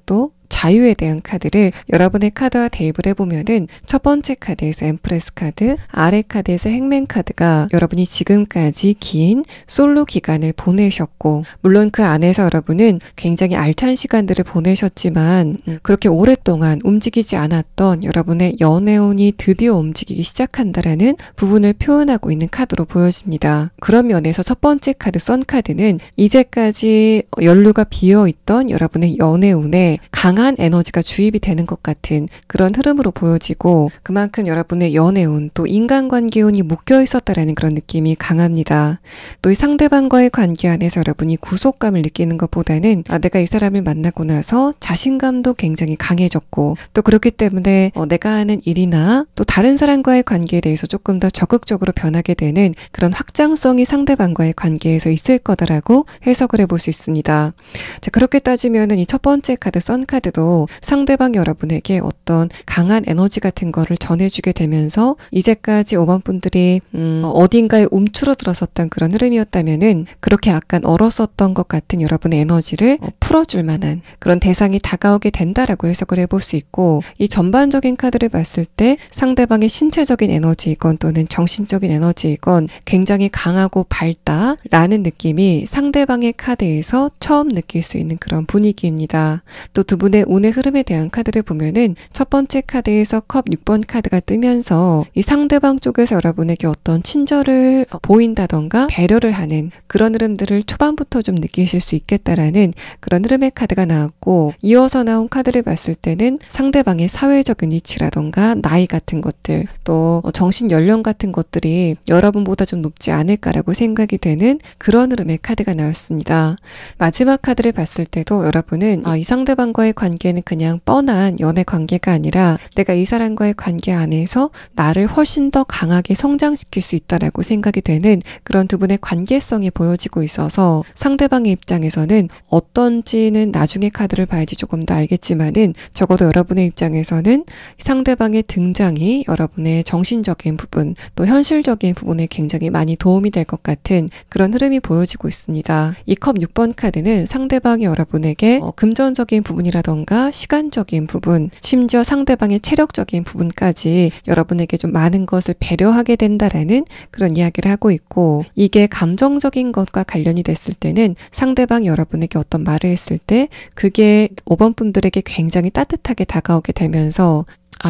또 자유에 대한 카드를 여러분의 카드와 대입을 해보면은 첫 번째 카드에서 엠프레스 카드, 아래 카드에서 행맨 카드가 여러분이 지금까지 긴 솔로 기간을 보내셨고 물론 그 안에서 여러분은 굉장히 알찬 시간들을 보내셨지만 그렇게 오랫동안 움직이지 않았던 여러분의 연애운이 드디어 움직이기 시작한다라는 부분을 표현하고 있는 카드로 보여집니다. 그런 면에서 첫 번째 카드 선 카드는 이제까지 연루가 비어있던 여러분의 연애운에 강한 에너지가 주입이 되는 것 같은 그런 흐름으로 보여지고 그만큼 여러분의 연애운 또 인간관계운이 묶여 있었다라는 그런 느낌이 강합니다. 또 이 상대방과의 관계 안에서 여러분이 구속감을 느끼는 것보다는 내가 이 사람을 만나고 나서 자신감도 굉장히 강해졌고 또 그렇기 때문에 내가 하는 일이나 또 다른 사람과의 관계에 대해서 조금 더 적극적으로 변하게 되는 그런 확장성이 상대방과의 관계에서 있을 거다라고 해석을 해볼 수 있습니다. 자, 그렇게 따지면은 이 첫 번째 카드 선 카드도 상대방 여러분에게 어떤 강한 에너지 같은 거를 전해주게 되면서 이제까지 5번 분들이 어딘가에 움츠러들었었던 그런 흐름이었다면은 그렇게 약간 얼었었던 것 같은 여러분의 에너지를 풀어줄 만한 그런 대상이 다가오게 된다라고 해석을 해볼 수 있고 이 전반적인 카드를 봤을 때 상대방의 신체적인 에너지이건 또는 정신적인 에너지이건 굉장히 강하고 밝다라는 느낌이 상대방의 카드에서 처음 느낄 수 있는 그런 분위기입니다. 또 두 분의 운의 흐름에 대한 카드를 보면은 첫 번째 카드에서 컵 6번 카드가 뜨면서 이 상대방 쪽에서 여러분에게 어떤 친절을 보인다던가 배려를 하는 그런 흐름들을 초반부터 좀 느끼실 수 있겠다라는 그런 흐름의 카드가 나왔고 이어서 나온 카드를 봤을 때는 상대방의 사회적인 위치라던가 나이 같은 것들 또 정신 연령 같은 것들이 여러분보다 좀 높지 않을까라고 생각이 되는 그런 흐름의 카드가 나왔습니다. 마지막 카드를 봤을 때도 여러분은 이 상대방과의 관계는 그냥 뻔한 연애 관계가 아니라 내가 이 사람과의 관계 안에서 나를 훨씬 더 강하게 성장시킬 수 있다라고 생각이 되는 그런 두 분의 관계성이 보여지고 있어서 상대방의 입장에서는 어떤지는 나중에 카드를 봐야지 조금 더 알겠지만은 적어도 여러분의 입장에서는 상대방의 등장이 여러분의 정신적인 부분 또 현실적인 부분에 굉장히 많이 도움이 될 것 같은 그런 흐름이 보여지고 있습니다. 이 컵 6번 카드는 상대방이 여러분에게 금전적인 부분이라던가 시간적인 부분 심지어 상대방의 체력적인 부분까지 여러분에게 좀 많은 것을 배려하게 된다라는 그런 이야기를 하고 있고 이게 감정적인 것과 관련이 됐을 때는 상대방이 여러분에게 어떤 말을 했을 때 그게 5번 분들에게 굉장히 따뜻하게 다가오게 되면서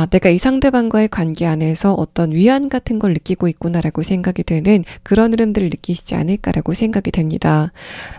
내가 이 상대방과의 관계 안에서 어떤 위안 같은 걸 느끼고 있구나라고 생각이 되는 그런 흐름들을 느끼시지 않을까라고 생각이 됩니다.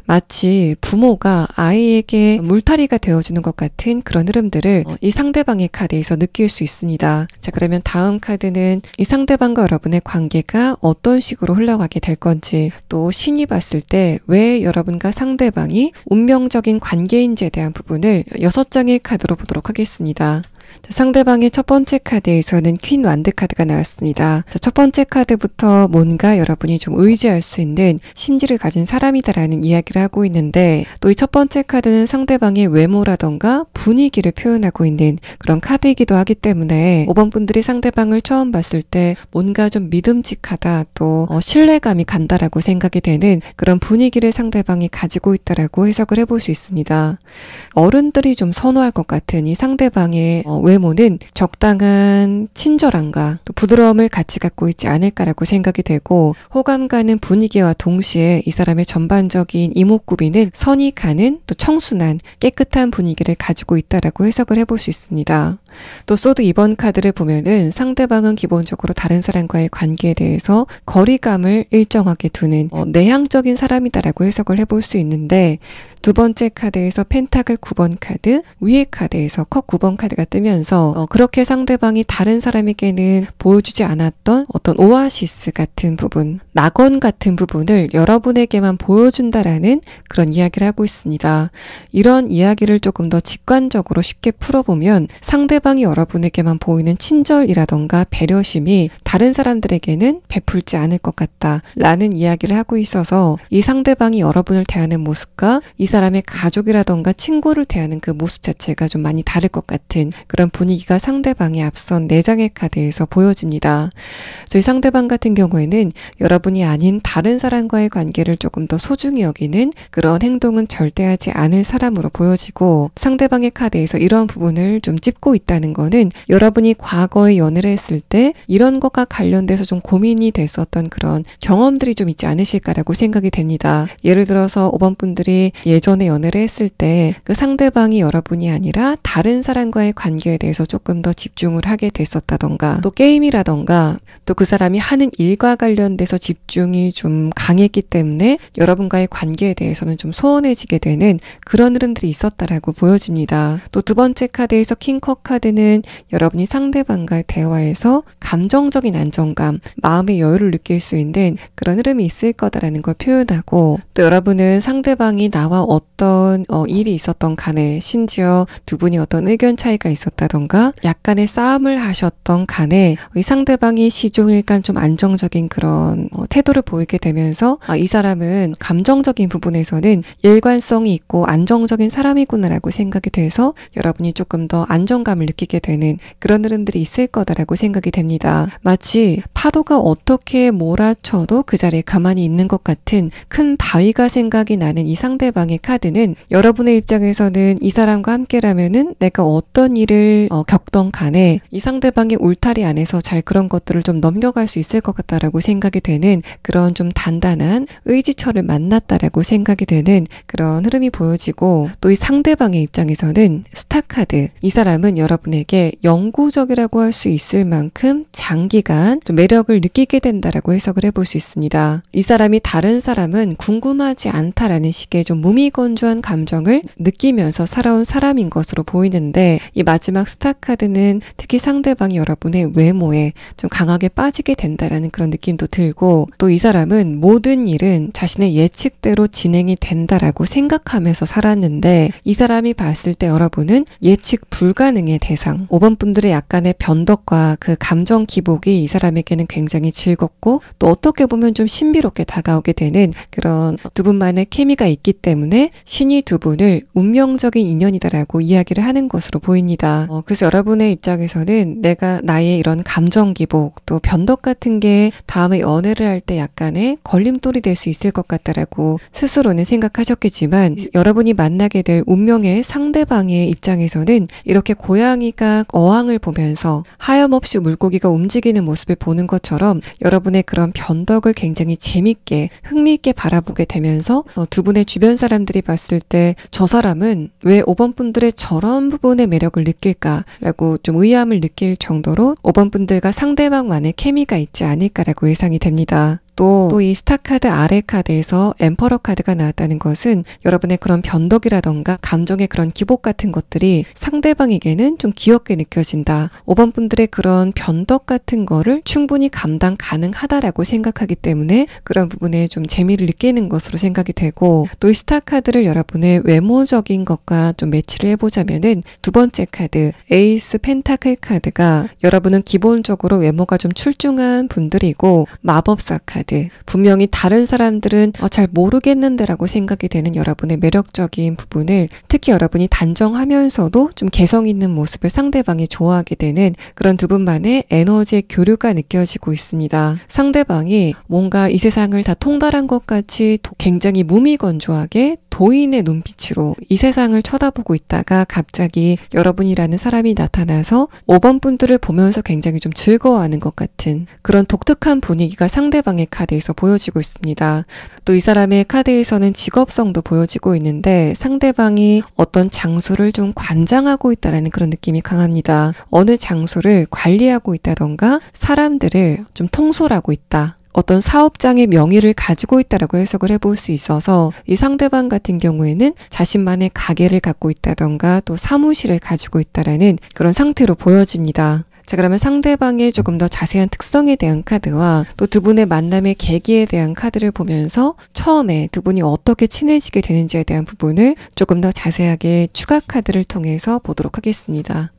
마치 부모가 아이에게 물타리가 되어주는 것 같은 그런 흐름들을 이 상대방의 카드에서 느낄 수 있습니다. 자, 그러면 다음 카드는 이 상대방과 여러분의 관계가 어떤 식으로 흘러가게 될 건지 또 신이 봤을 때 왜 여러분과 상대방이 운명적인 관계인지에 대한 부분을 6장의 카드로 보도록 하겠습니다. 상대방의 첫 번째 카드에서는 퀸 완드 카드가 나왔습니다. 첫 번째 카드부터 뭔가 여러분이 좀 의지할 수 있는 심지를 가진 사람이다라는 이야기를 하고 있는데, 또 이 첫 번째 카드는 상대방의 외모라던가 분위기를 표현하고 있는 그런 카드이기도 하기 때문에 5번 분들이 상대방을 처음 봤을 때 뭔가 좀 믿음직하다, 또 신뢰감이 간다라고 생각이 되는 그런 분위기를 상대방이 가지고 있다라고 해석을 해볼 수 있습니다. 어른들이 좀 선호할 것 같은 이 상대방의 외모는 적당한 친절함과 또 부드러움을 같이 갖고 있지 않을까라고 생각이 되고, 호감 가는 분위기와 동시에 이 사람의 전반적인 이목구비는 선이 가는 또 청순한 깨끗한 분위기를 가지고 있다라고 해석을 해볼 수 있습니다. 또 소드 2번 카드를 보면은 상대방은 기본적으로 다른 사람과의 관계에 대해서 거리감을 일정하게 두는 내향적인 사람이다라고 해석을 해볼 수 있는데, 두 번째 카드에서 펜타클 9번 카드, 위의 카드에서 컵 9번 카드가 뜨면서 그렇게 상대방이 다른 사람에게는 보여주지 않았던 어떤 오아시스 같은 부분, 낙원 같은 부분을 여러분에게만 보여준다라는 그런 이야기를 하고 있습니다. 이런 이야기를 조금 더 직관적으로 쉽게 풀어보면 상대방이 여러분에게만 보이는 친절이라던가 배려심이 다른 사람들에게는 베풀지 않을 것 같다라는 이야기를 하고 있어서, 이 상대방이 여러분을 대하는 모습과 이 사람의 가족이라던가 친구를 대하는 그 모습 자체가 좀 많이 다를 것 같은 그런 분위기가 상대방의 앞선 4장의 카드에서 보여집니다. 저희 상대방 같은 경우에는 여러분이 아닌 다른 사람과의 관계를 조금 더 소중히 여기는 그런 행동은 절대 하지 않을 사람으로 보여지고, 상대방의 카드에서 이런 부분을 좀 찝고 있다는 거는 여러분이 과거에 연애를 했을 때 이런 것과 관련돼서 좀 고민이 됐었던 그런 경험들이 좀 있지 않으실까라고 생각이 됩니다. 예를 들어서 5번 분들이 예전에 연애를 했을 때 그 상대방이 여러분이 아니라 다른 사람과의 관계에 대해서 조금 더 집중을 하게 됐었다던가, 또 게임이라던가 또 그 사람이 하는 일과 관련돼서 집중이 좀 강했기 때문에 여러분과의 관계에 대해서는 좀 소원해지게 되는 그런 흐름들이 있었다라고 보여집니다. 또 두 번째 카드에서 킹컵 카드는 여러분이 상대방과의 대화에서 감정적인 안정감, 마음의 여유를 느낄 수 있는 그런 흐름이 있을 거다라는 걸 표현하고, 또 여러분은 상대방이 나와 어떤 일이 있었던 간에, 심지어 두 분이 어떤 의견 차이가 있었다던가 약간의 싸움을 하셨던 간에 이 상대방이 시종일관 좀 안정적인 그런 태도를 보이게 되면서 이 사람은 감정적인 부분에서는 일관성이 있고 안정적인 사람이구나라고 생각이 돼서 여러분이 조금 더 안정감을 느끼게 되는 그런 흐름들이 있을 거다라고 생각이 됩니다. 마치 파도가 어떻게 몰아쳐도 그 자리에 가만히 있는 것 같은 큰 바위가 생각이 나는 이 상대방의 카드는 여러분의 입장에서는 이 사람과 함께라면은 내가 어떤 일을 겪던 간에 이 상대방의 울타리 안에서 잘 그런 것들을 좀 넘겨갈 수 있을 것 같다라고 생각이 되는 그런 좀 단단한 의지처를 만났다라고 생각이 되는 그런 흐름이 보여지고, 또 이 상대방의 입장에서는 스타 카드, 이 사람은 여러분에게 영구적이라고 할 수 있을 만큼 장기간 좀 매력을 느끼게 된다라고 해석을 해볼 수 있습니다. 이 사람이 다른 사람은 궁금하지 않다라는 식의 좀 무미건조한 감정을 느끼면서 살아온 사람인 것으로 보이는데, 이 마지막 스타 카드는 특히 상대방이 여러분의 외모에 좀 강하게 빠지게 된다라는 그런 느낌도 들고, 또 이 사람은 모든 일은 자신의 예측대로 진행이 된다라고 생각하면서 살았는데, 이 사람이 봤을 때 여러분은 예측 불가능의 대상, 5번 분들의 약간의 변덕과 그 감정 기복이 이 사람에게는 굉장히 즐겁고 또 어떻게 보면 좀 신비롭게 다가오게 되는 그런 두 분만의 케미가 있기 때문에 신이 두 분을 운명적인 인연이다라고 이야기를 하는 것으로 보입니다. 그래서 여러분의 입장에서는 내가 나의 이런 감정 기복 또 변덕 같은 게 다음에 연애를 할 때 약간의 걸림돌이 될 수 있을 것 같다라고 스스로는 생각하셨겠지만, 여러분이 만나게 될 운명의 상대방의 입장에서는 이렇게 고양이가 어항을 보면서 하염없이 물고기가 움직이는 모습을 보는 것처럼 여러분의 그런 변덕을 굉장히 재밌게 흥미있게 바라보게 되면서 두 분의 주변 사람들이 봤을 때 저 사람은 왜 5번 분들의 저런 부분의 매력을 느낄까라고 좀 의아함을 느낄 정도로 5번 분들과 상대방만의 케미가 있지 않을까라고 예상이 됩니다. 또 이 스타 카드 아래 카드에서 엠퍼러 카드가 나왔다는 것은 여러분의 그런 변덕이라던가 감정의 그런 기복 같은 것들이 상대방에게는 좀 귀엽게 느껴진다. 5번 분들의 그런 변덕 같은 거를 충분히 감당 가능하다라고 생각하기 때문에 그런 부분에 좀 재미를 느끼는 것으로 생각이 되고, 또 이 스타 카드를 여러분의 외모적인 것과 좀 매치를 해보자면은 두 번째 카드 에이스 펜타클 카드가 여러분은 기본적으로 외모가 좀 출중한 분들이고, 마법사 카드 분명히 다른 사람들은 잘 모르겠는데 라고 생각이 되는 여러분의 매력적인 부분을 특히 여러분이 단정하면서도 좀 개성 있는 모습을 상대방이 좋아하게 되는 그런 두 분만의 에너지의 교류가 느껴지고 있습니다. 상대방이 뭔가 이 세상을 다 통달한 것 같이 굉장히 무미건조하게 도인의 눈빛으로 이 세상을 쳐다보고 있다가 갑자기 여러분이라는 사람이 나타나서 5번 분들을 보면서 굉장히 좀 즐거워하는 것 같은 그런 독특한 분위기가 상대방의 카드에서 보여지고 있습니다. 또 이 사람의 카드에서는 직업성도 보여지고 있는데 상대방이 어떤 장소를 좀 관장하고 있다는 그런 느낌이 강합니다. 어느 장소를 관리하고 있다던가 사람들을 좀 통솔하고 있다. 어떤 사업장의 명의를 가지고 있다라고 해석을 해볼 수 있어서 이 상대방 같은 경우에는 자신만의 가게를 갖고 있다던가 또 사무실을 가지고 있다라는 그런 상태로 보여집니다. 자, 그러면 상대방의 조금 더 자세한 특성에 대한 카드와 또 두 분의 만남의 계기에 대한 카드를 보면서 처음에 두 분이 어떻게 친해지게 되는지에 대한 부분을 조금 더 자세하게 추가 카드를 통해서 보도록 하겠습니다.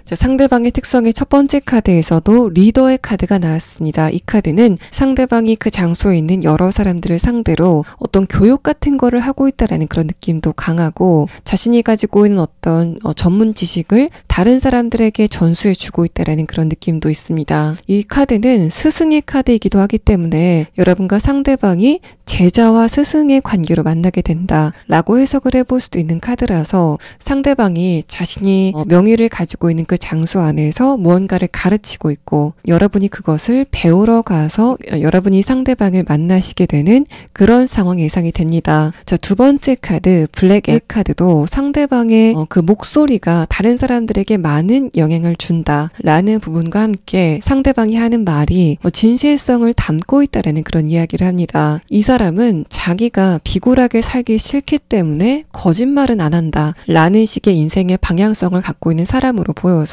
자, 상대방의 특성의 첫 번째 카드에서도 리더의 카드가 나왔습니다. 이 카드는 상대방이 그 장소에 있는 여러 사람들을 상대로 어떤 교육 같은 거를 하고 있다라는 그런 느낌도 강하고, 자신이 가지고 있는 어떤 전문 지식을 다른 사람들에게 전수해 주고 있다라는 그런 느낌도 있습니다. 이 카드는 스승의 카드이기도 하기 때문에 여러분과 상대방이 제자와 스승의 관계로 만나게 된다라고 해석을 해볼 수도 있는 카드라서, 상대방이 자신이 명의를 가지고 있는 그 장소 안에서 무언가를 가르치고 있고 여러분이 그것을 배우러 가서 여러분이 상대방을 만나시게 되는 그런 상황이 예상이 됩니다. 자, 두 번째 카드 블랙 엑 카드도 상대방의 그 목소리가 다른 사람들에게 많은 영향을 준다라는 부분과 함께 상대방이 하는 말이 진실성을 담고 있다라는 그런 이야기를 합니다. 이 사람은 자기가 비굴하게 살기 싫기 때문에 거짓말은 안 한다라는 식의 인생의 방향성을 갖고 있는 사람으로 보여서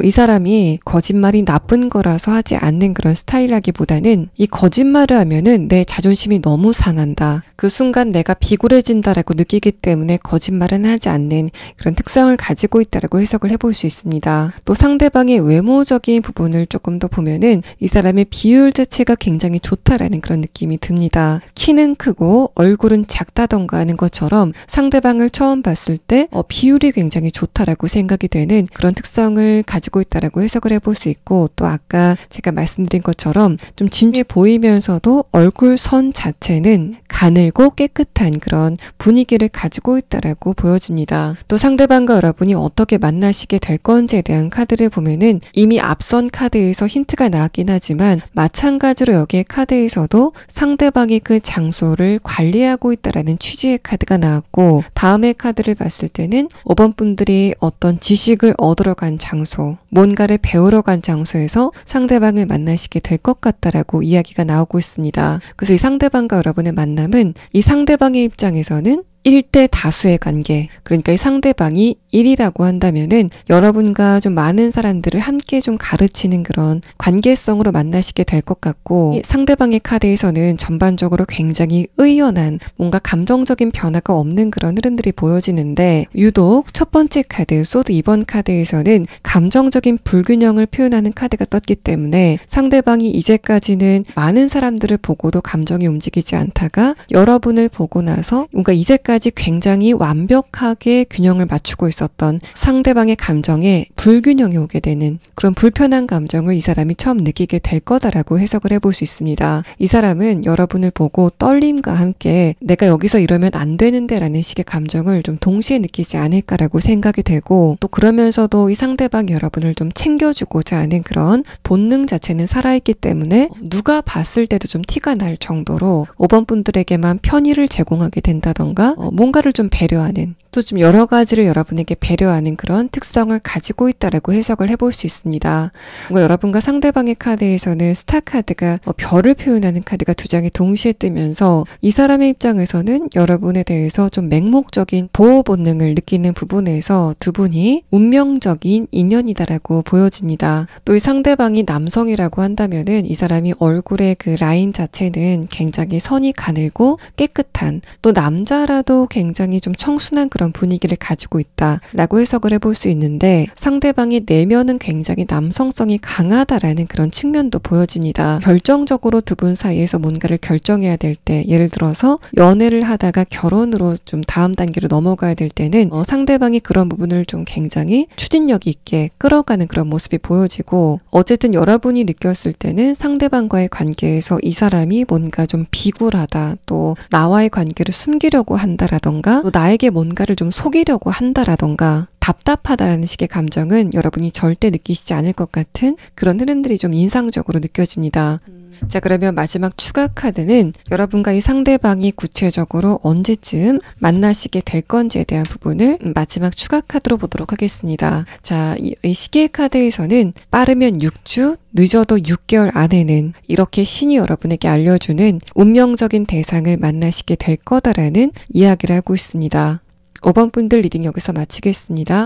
이 사람이 거짓말이 나쁜 거라서 하지 않는 그런 스타일이라기보다는 이 거짓말을 하면은 내 자존심이 너무 상한다. 그 순간 내가 비굴해진다라고 느끼기 때문에 거짓말은 하지 않는 그런 특성을 가지고 있다라고 해석을 해볼 수 있습니다. 또 상대방의 외모적인 부분을 조금 더 보면은 이 사람의 비율 자체가 굉장히 좋다라는 그런 느낌이 듭니다. 키는 크고 얼굴은 작다던가 하는 것처럼 상대방을 처음 봤을 때 비율이 굉장히 좋다라고 생각이 되는 그런 특성을 가지고 있다라고 해석을 해볼 수 있고, 또 아까 제가 말씀드린 것처럼 좀 진지해 보이면서도 얼굴 선 자체는 가늘고 깨끗한 그런 분위기를 가지고 있다라고 보여집니다. 또 상대방과 여러분이 어떻게 만나시게 될 건지에 대한 카드를 보면은 이미 앞선 카드에서 힌트가 나왔긴 하지만 마찬가지로 여기의 카드에서도 상대방이 그 장소를 관리하고 있다라는 취지의 카드가 나왔고, 다음의 카드를 봤을 때는 5번 분들이 어떤 지식을 얻으러 간 장소, 뭔가를 배우러 간 장소에서 상대방을 만나시게 될 것 같다라고 이야기가 나오고 있습니다. 그래서 이 상대방과 여러분의 만남은 이 상대방의 입장에서는 1대 다수의 관계, 그러니까 이 상대방이 1이라고 한다면은 여러분과 좀 많은 사람들을 함께 좀 가르치는 그런 관계성으로 만나시게 될 것 같고, 상대방의 카드에서는 전반적으로 굉장히 의연한 뭔가 감정적인 변화가 없는 그런 흐름들이 보여지는데, 유독 첫 번째 카드 소드 2번 카드에서는 감정적인 불균형을 표현하는 카드가 떴기 때문에 상대방이 이제까지는 많은 사람들을 보고도 감정이 움직이지 않다가 여러분을 보고 나서 뭔가 이제까지 굉장히 완벽하게 균형을 맞추고 있었던 상대방의 감정에 불균형이 오게 되는 그런 불편한 감정을 이 사람이 처음 느끼게 될 거다라고 해석을 해볼 수 있습니다. 이 사람은 여러분을 보고 떨림과 함께 내가 여기서 이러면 안 되는데 라는 식의 감정을 좀 동시에 느끼지 않을까라고 생각이 되고, 또 그러면서도 이 상대방이 여러분을 좀 챙겨주고자 하는 그런 본능 자체는 살아있기 때문에 누가 봤을 때도 좀 티가 날 정도로 5번 분들에게만 편의를 제공하게 된다던가 뭔가를 좀 배려하는 또 좀 여러 가지를 여러분에게 배려하는 그런 특성을 가지고 있다라고 해석을 해볼 수 있습니다. 뭔가 여러분과 상대방의 카드에서는 스타 카드가 별을 표현하는 카드가 두 장이 동시에 뜨면서 이 사람의 입장에서는 여러분에 대해서 좀 맹목적인 보호 본능을 느끼는 부분에서 두 분이 운명적인 인연이다라고 보여집니다. 또 이 상대방이 남성이라고 한다면은 이 사람이 얼굴의 그 라인 자체는 굉장히 선이 가늘고 깨끗한, 또 남자라도 굉장히 좀 청순한 그런 분위기를 가지고 있다라고 해석을 해볼 수 있는데, 상대방의 내면은 굉장히 남성성이 강하다라는 그런 측면도 보여집니다. 결정적으로 두 분 사이에서 뭔가를 결정해야 될 때, 예를 들어서 연애를 하다가 결혼으로 좀 다음 단계로 넘어가야 될 때는 상대방이 그런 부분을 좀 굉장히 추진력 있게 끌어가는 그런 모습이 보여지고, 어쨌든 여러분이 느꼈을 때는 상대방과의 관계에서 이 사람이 뭔가 좀 비굴하다, 또 나와의 관계를 숨기려고 한다라던가, 또 나에게 뭔가를 좀 속이려고 한다라던가, 답답하다라는 식의 감정은 여러분이 절대 느끼시지 않을 것 같은 그런 흐름들이 좀 인상적으로 느껴집니다. 자, 그러면 마지막 추가 카드는 여러분과 이 상대방이 구체적으로 언제쯤 만나시게 될 건지에 대한 부분을 마지막 추가 카드로 보도록 하겠습니다. 자, 이 시계 카드에서는 빠르면 6주, 늦어도 6개월 안에는 이렇게 신이 여러분에게 알려주는 운명적인 대상을 만나시게 될 거다라는 이야기를 하고 있습니다. 5번 분들 리딩 여기서 마치겠습니다.